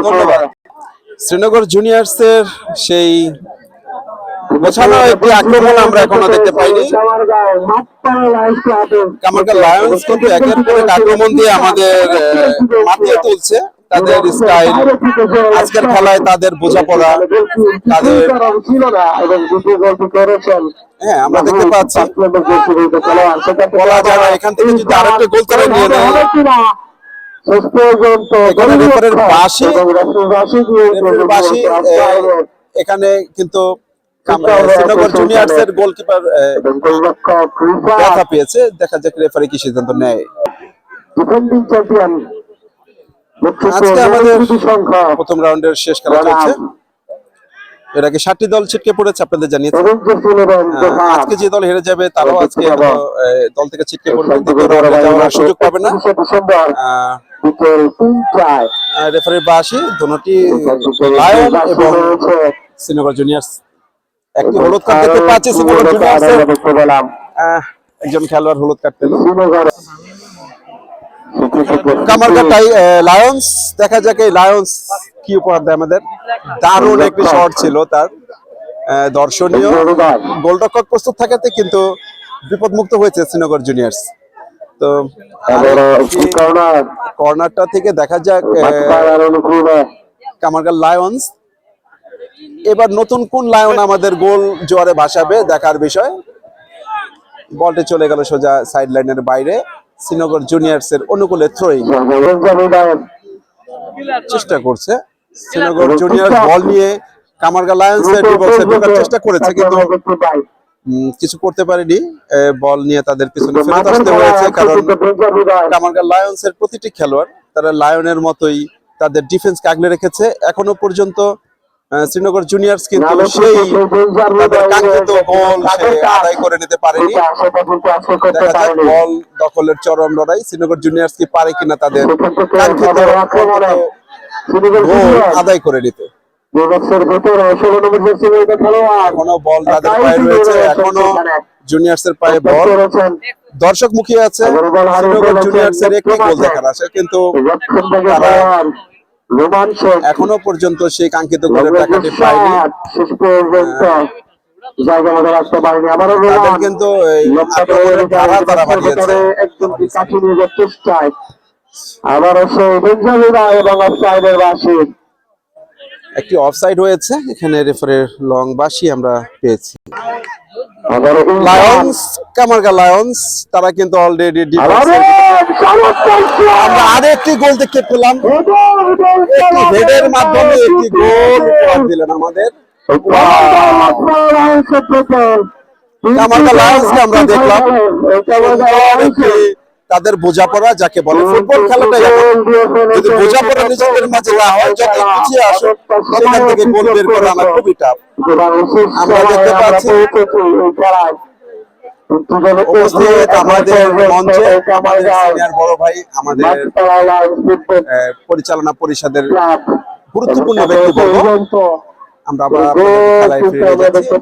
A: ধন্যবাদ। শ্রীনগর জুনিয়র্সের সেই গোছানো একটি আক্রমণ আমরা এখনো দেখতে পাইনি। কামারগা লায়ন্স কিন্তু একের পর এক আক্রমণ দিয়ে আমাদের মাতিয়ে তুলছে। তাদের স্টাইল, আজকের খেলায় তাদের বোঝাপড়া, তাদের হ্যাঁ আমরা দেখতে পাচ্ছি বলা যায় না, এখান থেকে যদি আরেকটা গোল তারা নিয়ে নেয়। এখানে রেফারির বাঁশি, এখানে কিন্তু শ্রীনগর জুনিয়র্সের গোলকিপার ব্যথা পেয়েছে। দেখা যাক রেফারি কি সিদ্ধান্ত নেয়। আজকে আমাদের প্রথম রাউন্ডের শেষ খেলা চলছে। এর আগে 7টি দল ছিটকে পড়েছে, আপনাদের জানিয়েছি। আজকে যে দল হেরে যাবে তারাও আজকে দল থেকে ছিটকে পড়বে, দ্বিতীয় রাউন্ডে যাওয়ার সুযোগ পাবে না। রেফারির বাঁশি, দুটি লায়ন এবং শ্রীনগর জুনিয়র্স। একটি হলুদ কার্ড দেখতে পাচ্ছি শ্রীনগর জুনিয়র্সের, একজন খেলোয়াড় হলুদ কার্ড পেল। কামারগা লায়ন্স, দেখা যাক এই লায়ন্স কি উপহার দেয় আমাদের। দারুণ একটি শট ছিল তার, দর্শনীয়। গোলরক্ষক প্রস্তুত থাকাতে কিন্তু বিপদমুক্ত হয়েছে শ্রীনগর জুনিয়র্স। তো কর্নারটা থেকে দেখা যাক কামারগা লায়ন্স এবার নতুন কোন লায়ন আমাদের গোল জোয়ারে ভাসাবে, দেখার বিষয়। বলটি চলে গেল সোজা সাইড লাইনের বাইরে। শ্রীনগর জুনিয়র্স এর অনুকূলে থ্রোইং চেষ্টা করছে শ্রীনগর জুনিয়র্স। বল নিয়ে কামারগা লায়ন্স এর বক্সে ঢোকার চেষ্টা করেছে, কিন্তু কিছু করতে পারেনি। বল নিয়ে তাদের পিছনে ফেরত আসতে হয়েছে, কারণ কামারগা লায়ন্স এর প্রতিটি খেলোয়াড় তারা লায়নের মতোই তাদের ডিফেন্সকে আগলে রেখেছে। এখনো পর্যন্ত শ্রীনগর জুনিয়র্স কিন্তু সেই তাদের কাঙ্ক্ষিত গোল সে আদায় করে নিতে পারেনি। দেখা যাক বল দখলের চরম লড়াই, শ্রীনগর জুনিয়র্স কি পারে কিনা তাদের কাঙ্ক্ষিত গোল আদায় করে নিতে। এখনো বল তাদের পায়ে রয়েছে, এখনো জুনিয়র্স এর পায়ে বল। দর্শক মুখিয়ে আছে শ্রীনগর জুনিয়র্স এর একটি গোল দেখার আশা, কিন্তু তারা এখনো পর্যন্ত সেই কাঙ্ক্ষিত গোলের টাকাটি পায়নি। তাদের কিন্তু আক্রমণের ধারা তারা বাড়িয়েছে। একটি অফসাইড হয়েছে, এখানে রেফারির লং বাঁশি আমরা পেয়েছি। লায়ন্স, কামারগা লায়ন্স তারা কিন্তু অলরেডি আমরা আরেকটি গোল দেখতে পেলাম। একটি হেডের মাধ্যমে একটি গোল উপহার দিলেন আমাদের। কামারগা লায়ন্সকে আমরা দেখলাম একটি তাদের বোঝাপড়া যাকে বলে ফুটবল খেলাটা এমন, যদি বোঝাপড়া নিজেদের মাঝে না হয় যত পিছিয়ে আসো সেখান থেকে গোল বের করা আমার খুবই টাফ। আমরা দেখতে পাচ্ছি উপস্থিত আমাদের মঞ্চে আমাদের সিনিয়র বড় ভাই, আমাদের পরিচালনা পরিষদের গুরুত্বপূর্ণ ব্যক্তিবর্গ। আমরা আবার খেলায় ফিরে যাচ্ছি।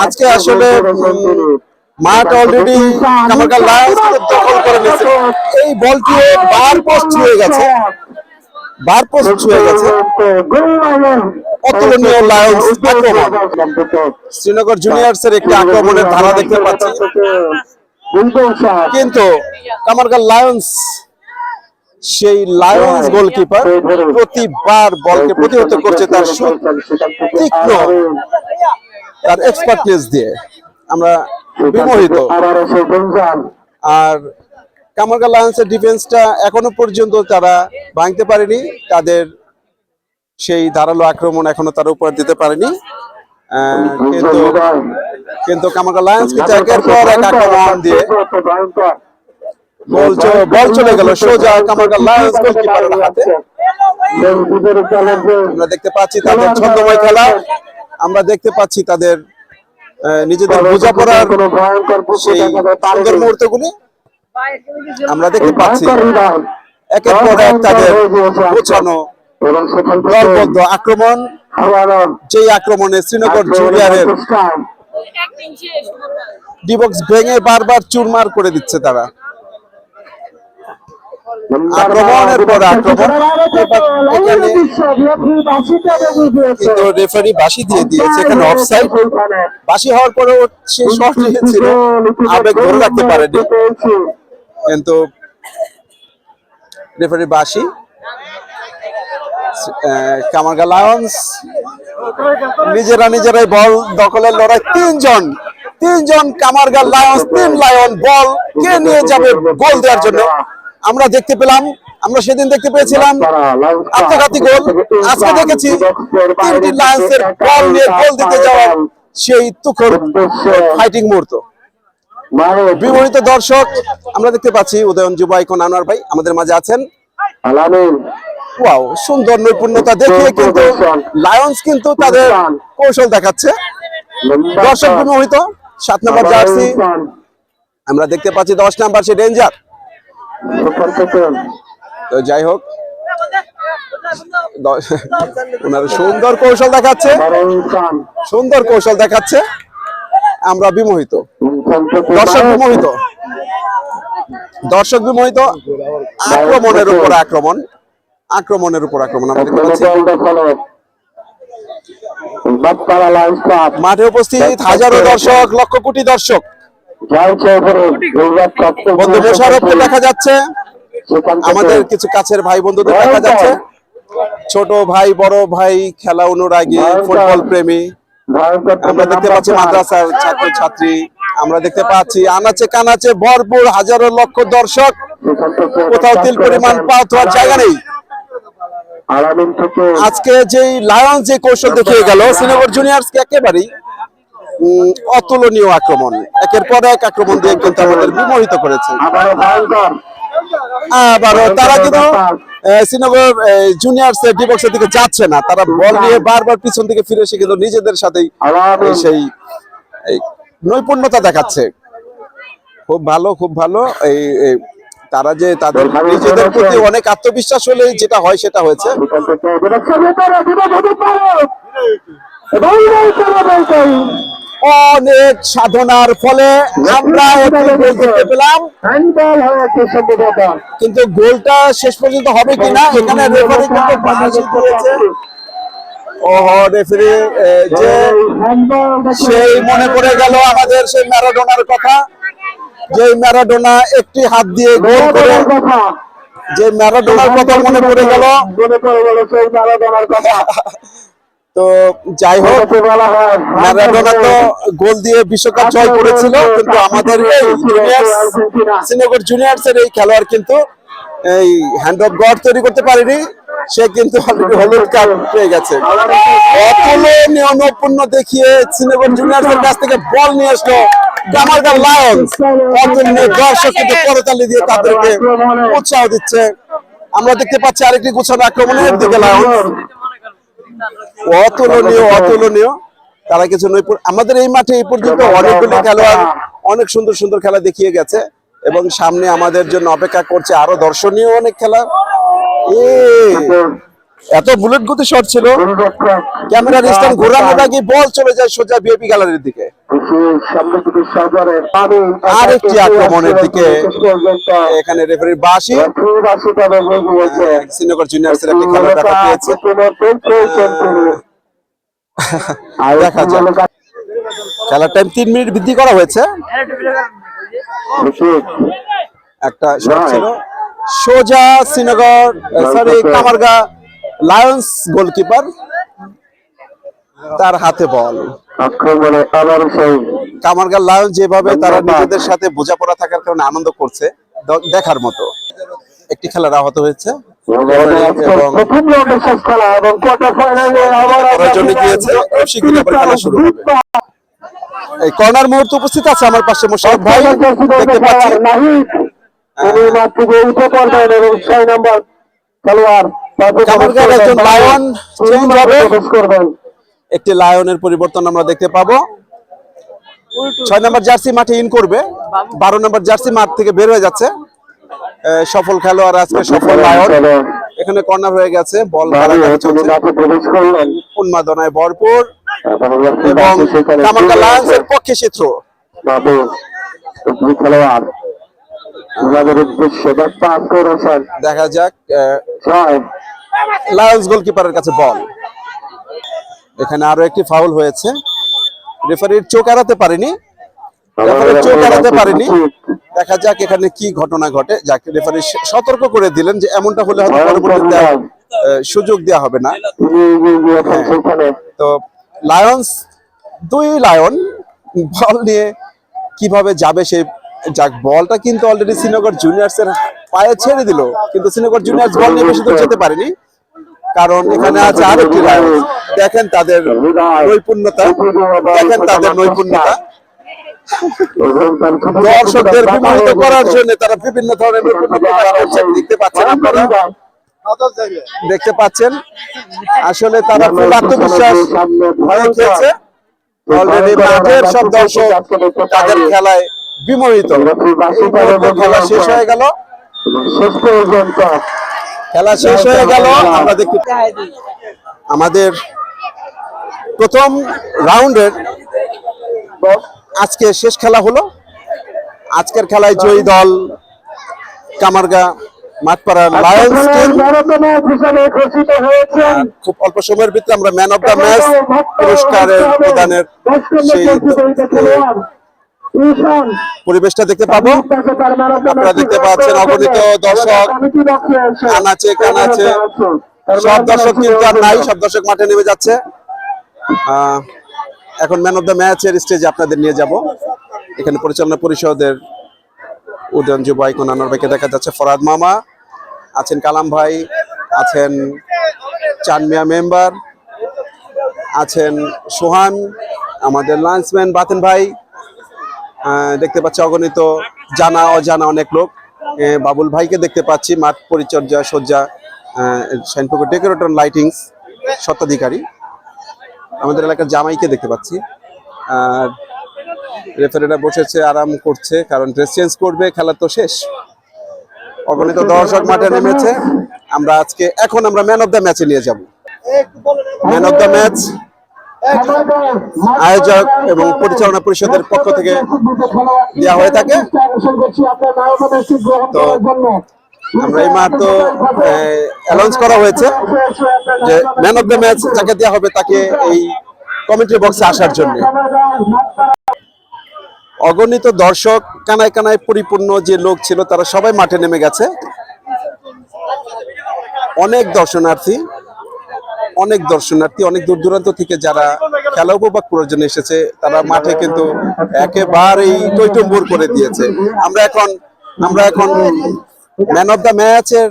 A: আজকে আসলে মাঠ অলরেডি কামারগা লায়ন্স দখল করে নিয়েছে। এই বলটিও বার পোস্ট ছুঁয়ে গেছে, বার পোস্ট ছুঁয়ে গেছে। অতুলনীয় লায়ন্স আক্রমণ, শ্রীনগর জুনিয়র্সের একটি আক্রমণের ধারা দেখতে পাচ্ছি, কিন্তু কামারগা লায়ন্স সেই লায়ন্স গোলকিপার প্রতিবার বলকে প্রতিহত করছে তার তীক্ষ্ণ, তার এক্সপার্টনেস দিয়ে। আমরা বিমোহিত। আর কামারগা লায়ন্সের ডিফেন্সটা এখনো পর্যন্ত তারা ভাঙতে পারেনি, তাদের সেই ধারালো আক্রমণ এখনো তারা উপহার দিতে পারেনি। কিন্তু কামারগা লায়ন্স কিন্তু একের পর এক আক্রমণ দিয়ে বল চলে গেল সোজা কামারগা লায়ন্স গোলকিপারের হাতে। আমরা দেখতে পাচ্ছি তাদের ছন্দময় খেলা, আমরা দেখতে পাচ্ছি তাদের নিজেদের বোঝাপড়ার সেই সুন্দর মুহূর্তগুলি আমরা দেখতে পাচ্ছি। একের পর এক তাদের গোছানো দলবদ্ধ আক্রমণ, যেই আক্রমণে শ্রীনগর জুনিয়রের ডিবক্স ভেঙে বারবার চুরমার করে দিচ্ছে তারা। আক্রমণের পর আক্রমণ, কিন্তু রেফারি বাঁশি দিয়ে দিয়েছে এখানে অফসাইড। বাঁশি হওয়ার পরেও সেই শট নিয়েছিল, আবেগ ধরে রাখতে পারেনি, কিন্তু রেফারি বাঁশি। কামারগা লায়ন্স নিজেরাই বল দখলের লড়াই, তিনজন কামারগা লায়ন্স, 3 লায়ন বল কে নিয়ে যাবে গোল দেওয়ার জন্য। আমরা দেখতে পেলাম, আমরা সেদিন দেখতে পেয়েছিলাম আত্মঘাতী গোল, আজকে দেখেছি 3টি লায়ন্সের বল নিয়ে গোল দিতে যাওয়ার সেই তুখর ফাইটিং মুহূর্ত। বিমোহিত দর্শক আমরা দেখতে পাচ্ছি। উদয়ন যুব আইকন আনোয়ার ভাই আমাদের মাঝে আছেন। ওয়াও, সুন্দর নৈপুণ্যতা দেখিয়ে কিন্তু লায়ন্স কিন্তু তাদের কৌশল দেখাচ্ছে। দর্শক বিমোহিত। 7 নম্বর জার্সি আমরা দেখতে পাচ্ছি, 10 নম্বর সে ডেঞ্জার। তো যাই হোক, ওনার সুন্দর কৌশল দেখাচ্ছে, আমরা বিমোহিত। দর্শক বিমোহিত। আক্রমণের উপর আক্রমণ আমরা দেখতে পাচ্ছি। মাঠে উপস্থিত হাজারো দর্শক, লক্ষ কোটি দর্শক। বন্ধু মোশাররফকে দেখা যাচ্ছে, আমাদের কিছু কাছের ভাই বন্ধুদের দেখা যাচ্ছে, ছোট ভাই বড় ভাই, খেলা অনুরাগী, ফুটবল প্রেমী। আমরা দেখতে পাচ্ছি মাদ্রাসার ছাত্র ছাত্রী, আমরা দেখতে পাচ্ছি আনাচে কানাচে ভরপুর হাজারো লক্ষ দর্শক। কোথাও তিল পরিমাণ পা ধোয়ার জায়গা নেই। আজকে যেই লায়ন্স যে কৌশল দেখিয়ে গেল শ্রীনগর জুনিয়র্সকে, একেবারেই অতুলনীয় আক্রমণ, একের পর এক আক্রমণ দিয়ে কিন্তু আমাদের বিমোহিত করেছে। আবারও তারা কিন্তু শ্রীনগর জুনিয়র্স ডিবক্সের দিকে যাচ্ছে না, তারা বল নিয়ে বারবার পিছন দিকে ফিরে এসে কিন্তু নিজেদের সাথেই সেই নৈপুণ্যতা দেখাচ্ছে। খুব ভালো। এই তারা যে তাদের নিজেদের প্রতি অনেক আত্মবিশ্বাস হলে যেটা হয় সেটা হয়েছে। অনেক সাধনার ফলে আমরা দেখতে পেলাম, কিন্তু গোলটা শেষ পর্যন্ত হবে কিনা এখানে রেফারি কিন্তু বাঁশি দিয়েছে। রেফারি যে সেই মনে পড়ে গেল আমাদের সেই ম্যারাডোনার কথা, যে ম্যারাডোনা একটি হাত দিয়ে গোল করে, যে ম্যারাডোনার কথা মনে পড়ে গেল। তো যাই হোক, ম্যারাডোনা তো গোল দিয়ে বিশ্বকাপ জয় করেছিল, কিন্তু আমাদের এই শ্রীনগর জুনিয়র্সের এই খেলোয়াড় কিন্তু এই হ্যান্ড অফ গড তৈরি করতে পারেনি, সে কিন্তু অলরেডি হলুদ কার্ড পেয়ে গেছে। অতুলনীয় নৈপুণ্য দেখিয়ে শ্রীনগর জুনিয়র্সের কাছ থেকে বল নিয়ে আসলো কামারগাঁও লায়ন্স। অতুলনীয় দর্শক কিন্তু করতালি দিয়ে তাদেরকে উৎসাহ দিচ্ছে। আমরা দেখতে পাচ্ছি আরেকটি গুছানো আক্রমণের দিকে লায়ন্স। অতুলনীয় তারা কিছু নৈপুণ্য আমাদের এই মাঠে এই পর্যন্ত অনেকগুলি খেলোয়াড় অনেক সুন্দর সুন্দর খেলা দেখিয়ে গেছে এবং সামনে আমাদের জন্য অপেক্ষা করছে আরো দর্শনীয় অনেক খেলা। এত বুলেট গতি শট ছিল, ক্যামেরার স্ট্যান্ড ঘোরানোর আগে বল চলে যায় সোজা বিএপি গ্যালারির দিকে। আরেকটি আক্রমণের দিকে এখানে রেফারির বাঁশি। শ্রীনগর জুনিয়র্সের একটি খেলা দেখা পেয়েছে, দেখা যাক। খেলার টাইম 3 মিনিট বৃদ্ধি করা হয়েছে। একটা শট ছিল সোজা শ্রীনগর কামারগাঁও লায়ন্স গোলকিপার, তার হাতে বল। কামারগাঁও লায়ন্স যেভাবে তারা নিজেদের সাথে বোঝাপড়া থাকার কারণে আনন্দ করছে দেখার মতো। একটি খেলার আহত হয়েছে এই কর্নার মুহূর্তে উপস্থিত আছে আমার পাশে মোশাররফ ভাই, দেখতে পাচ্ছি। একজন লায়ন চেঞ্জ হবে, একটি লায়নের পরিবর্তন আমরা দেখতে পাবো। 6 নম্বর জার্সি মাঠে ইন করবে, 12 নম্বর জার্সি মাঠ থেকে বের হয়ে যাচ্ছে। সফল খেলোয়াড় আজকে সফল লায়ন। এখানে কর্নার হয়ে গেছে, বল উন্মাদনায় ভরপুর এবং কামারগাঁও লায়ন্সের পক্ষে চিত্র। দেখা যাক লায়ন্স গোলকিপারের কাছে বল। এখানে আরো একটি ফাউল হয়েছে, রেফারির চোখ এড়াতে পারেনি, দেখা যাক এখানে কি ঘটনা ঘটে। যাকে রেফারি সতর্ক করে দিলেন যে এমনটা হলে হয়তো পরবর্তীতে সুযোগ দেওয়া হবে না। তো লায়ন্স 2 লায়ন বল নিয়ে কিভাবে যাবে সে যাক। বলটা কিন্তু অলরেডি শ্রীনগর জুনিয়র্সের পায়ে ছেড়ে দিল, কিন্তু শ্রীনগর জুনিয়র্স বল নিয়ে বেশি দূর যেতে পারেনি, কারণ এখানে আছে আরেকটি লায়ন। দেখেন তাদের নৈপুণ্যতা, দর্শকদের বিমোহিত করার জন্য তারা বিভিন্ন ধরনের দেখতে পাচ্ছেন। আসলে তারা ফুল আত্মবিশ্বাস খেলছে। অলরেডি মাঠের সব দর্শক তাদের খেলায় বিমোহিত। খেলা শেষ হয়ে গেল, আমরা দেখতে আমাদের প্রথম রাউন্ডের আজকে শেষ খেলা হলো। আজকের খেলায় জয়ী দল কামারগাঁও মাঠপাড়া লায়ন্স টিম। খুব অল্প সময়ের ভিতরে আমরা ম্যান অফ দ্য ম্যাচ পুরস্কারের প্রদানের সেই পরিবেশটা দেখতে পাবো। আপনারা দেখতে পাচ্ছেন অগণিত দর্শক, আনাচে কানাচে। সব দর্শক কিন্তু আর নাই, সব দর্শক মাঠে নেমে যাচ্ছে। এখন ম্যান অফ দ্য ম্যাচের স্টেজে আপনাদের নিয়ে যাব। এখানে পরিচালনা পরিষদের উদয়ন যুব আইকন আনোয়ার ভাইকে দেখা যাচ্ছে, ফরহাদ মামা আছেন, কালাম ভাই আছেন, চানমিয়া মেম্বার আছেন, সোহান, আমাদের লান্সম্যান বাতেন ভাই, দেখতে পাচ্ছি অগণিত জানা অজানা অনেক লোক। বাবুল ভাইকে দেখতে পাচ্ছি, মাঠ পরিচর্যা সজ্জা শাইনপুকুর ডেকোরেটর লাইটিংস স্বত্বাধিকারী। আমাদের এলাকার জামাইকে দেখতে পাচ্ছি। আর রেফারিরা বসেছে, আরাম করছে, কারণ ড্রেস চেঞ্জ করবে, খেলা তো শেষ। অগণিত দর্শক মাঠে নেমেছে। এখন আমরা ম্যান অফ দ্য ম্যাচে নিয়ে যাব। ম্যান অফ দ্য ম্যাচ আয়োজক এবং পরিচালনা পরিষদের পক্ষ থেকে দেওয়া হয়ে থাকে। তো আমরা এই মাত্র অ্যানাউন্স করা হয়েছে যে ম্যান অফ দ্য ম্যাচ যাকে দেওয়া হবে তাকে এই কমেন্ট্রি বক্সে আসার জন্য। অগণিত দর্শক, কানায় কানায় পরিপূর্ণ যে লোক ছিল তারা সবাই মাঠে নেমে গেছে। অনেক দর্শনার্থী, অনেক দূর দূরান্ত থেকে যারা খেলা উপভোগ করার জন্য এসেছে, তারা মাঠে কিন্তু একেবারেই টইটম্বুর করে দিয়েছে। আমরা এখন ম্যান অফ দ্য ম্যাচের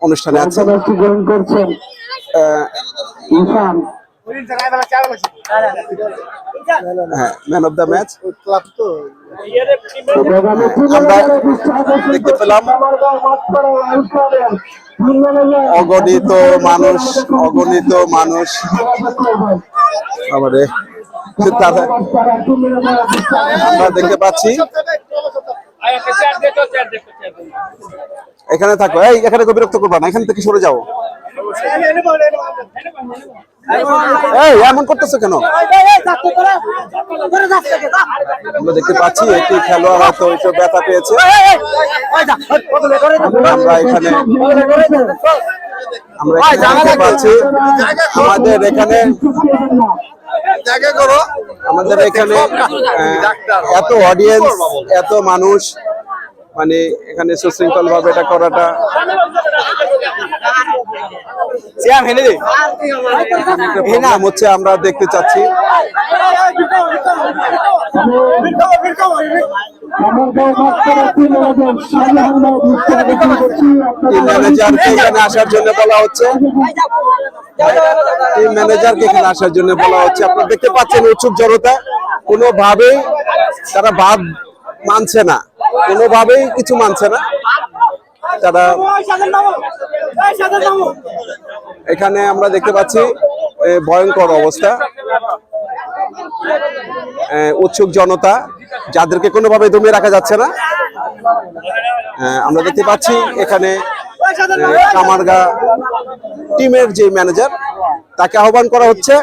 A: অনুষ্ঠানে আছেন
E: গ্রহণ করছেন ইরফান।
A: হ্যাঁ, ম্যান অফ দ্য ম্যাচ
E: আগামী
A: আমরা
E: টুর্নামেন্টের
A: দেখতে পেলাম অগণিত মানুষ আমাদের আমরা দেখতে পাচ্ছি। এখানে থাকো, এই এখানে বিরক্ত করবা না, এখান থেকে সরে যাও। এই এমন করতেছো কেন? আমরা দেখতে পাচ্ছি একটি খেলোয়াড় হয়তো একটু ব্যথা পেয়েছে। আমরা এখানে দেখতে পাচ্ছি আমাদের এখানে এত অডিয়েন্স, এত মানুষ, মানে এখানে সুশৃঙ্খল ভাবে এটা করাটা হচ্ছে আমরা দেখতে চাচ্ছি। টিম ম্যানেজারকে এখানে আসার জন্য বলা হচ্ছে, টিম ম্যানেজারকে এখানে আসার জন্য বলা হচ্ছে। আপনারা দেখতে পাচ্ছেন উৎসুক জনতা, কোনোভাবেই তারা বাদ মানছে না, কোনোভাবেই কিছু মানছে না তারা। এখানে আমরা দেখতে পাচ্ছি ভয়ঙ্কর অবস্থা, উৎসুক জনতা যাদেরকে কোনোভাবে দমিয়ে রাখা যাচ্ছে না। আমরা দেখতে পাচ্ছি এখানে কামারগা টিমের যে ম্যানেজার তাকে আহ্বান করা হচ্ছে।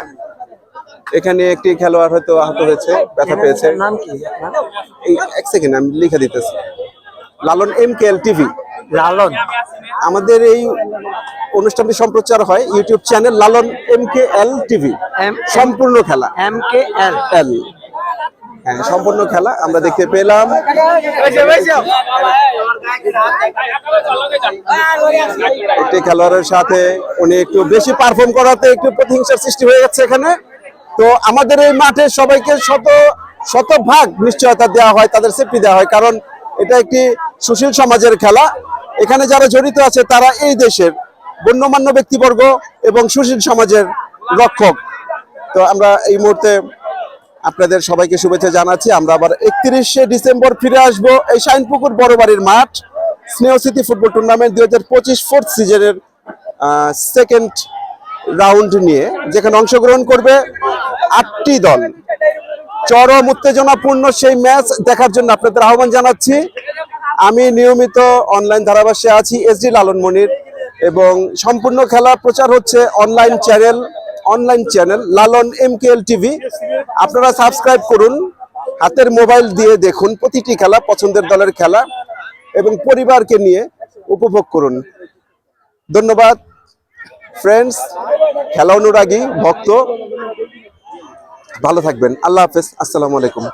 A: এখানে একটি খেলোয়াড় হয়তো আহত হয়েছে, ব্যথা পেয়েছে। এই এক সেকেন্ড আমি লিখে দিতেছি। লালন MKL টিভি,
F: লালন
A: আমাদের এই অনুষ্ঠানটি সম্প্রচার হয় ইউটিউব চ্যানেল লালন MKL টিভি। সম্পূর্ণ খেলা
F: MKL
A: হ্যাঁ, সম্পূর্ণ খেলা আমরা দেখতে পেলাম। একটি খেলোয়াড়ের সাথে উনি একটু বেশি পারফর্ম করাতে একটু প্রতিহিংসার সৃষ্টি হয়ে যাচ্ছে এখানে। তো আমাদের এই মাঠে সবাইকে শতভাগ নিশ্চয়তা দেওয়া হয়, তাদের সেফটি দেওয়া হয়, কারণ এটা একটি সুশীল সমাজের খেলা। এখানে যারা জড়িত আছে তারা এই দেশের গণ্যমান্য ব্যক্তিবর্গ এবং সুশীল সমাজের রক্ষক। তো আমরা এই মুহূর্তে আপনাদের সবাইকে শুভেচ্ছা জানাচ্ছি। আমরা আবার 31শে ডিসেম্বর ফিরে আসব এই শাইনপুকুর বড়বাড়ির মাঠ স্নেহ স্মৃতি ফুটবল টুর্নামেন্ট 2025 ফোর্থ সিজনের সেকেন্ড রাউন্ড নিয়ে, যেখানে অংশগ্রহণ করবে 8টি দল। চরম উত্তেজনাপূর্ণ সেই ম্যাচ দেখার জন্য আপনাদের আহ্বান জানাচ্ছি। আমি নিয়মিত অনলাইন ধারাভাষ্যে আছি SD লালন মনির, এবং সম্পূর্ণ খেলা প্রচার হচ্ছে অনলাইন চ্যানেল লালন MKL টিভি। আপনারা সাবস্ক্রাইব করুন, হাতের মোবাইল দিয়ে দেখুন প্রতিটি খেলা, পছন্দের দলের খেলা, এবং পরিবারকে নিয়ে উপভোগ করুন। ধন্যবাদ ফ্রেন্ডস, খেলা অনুরাগী ভক্ত, ভালো থাকবেন। আল্লাহ হাফেজ, আসসালামু আলাইকুম।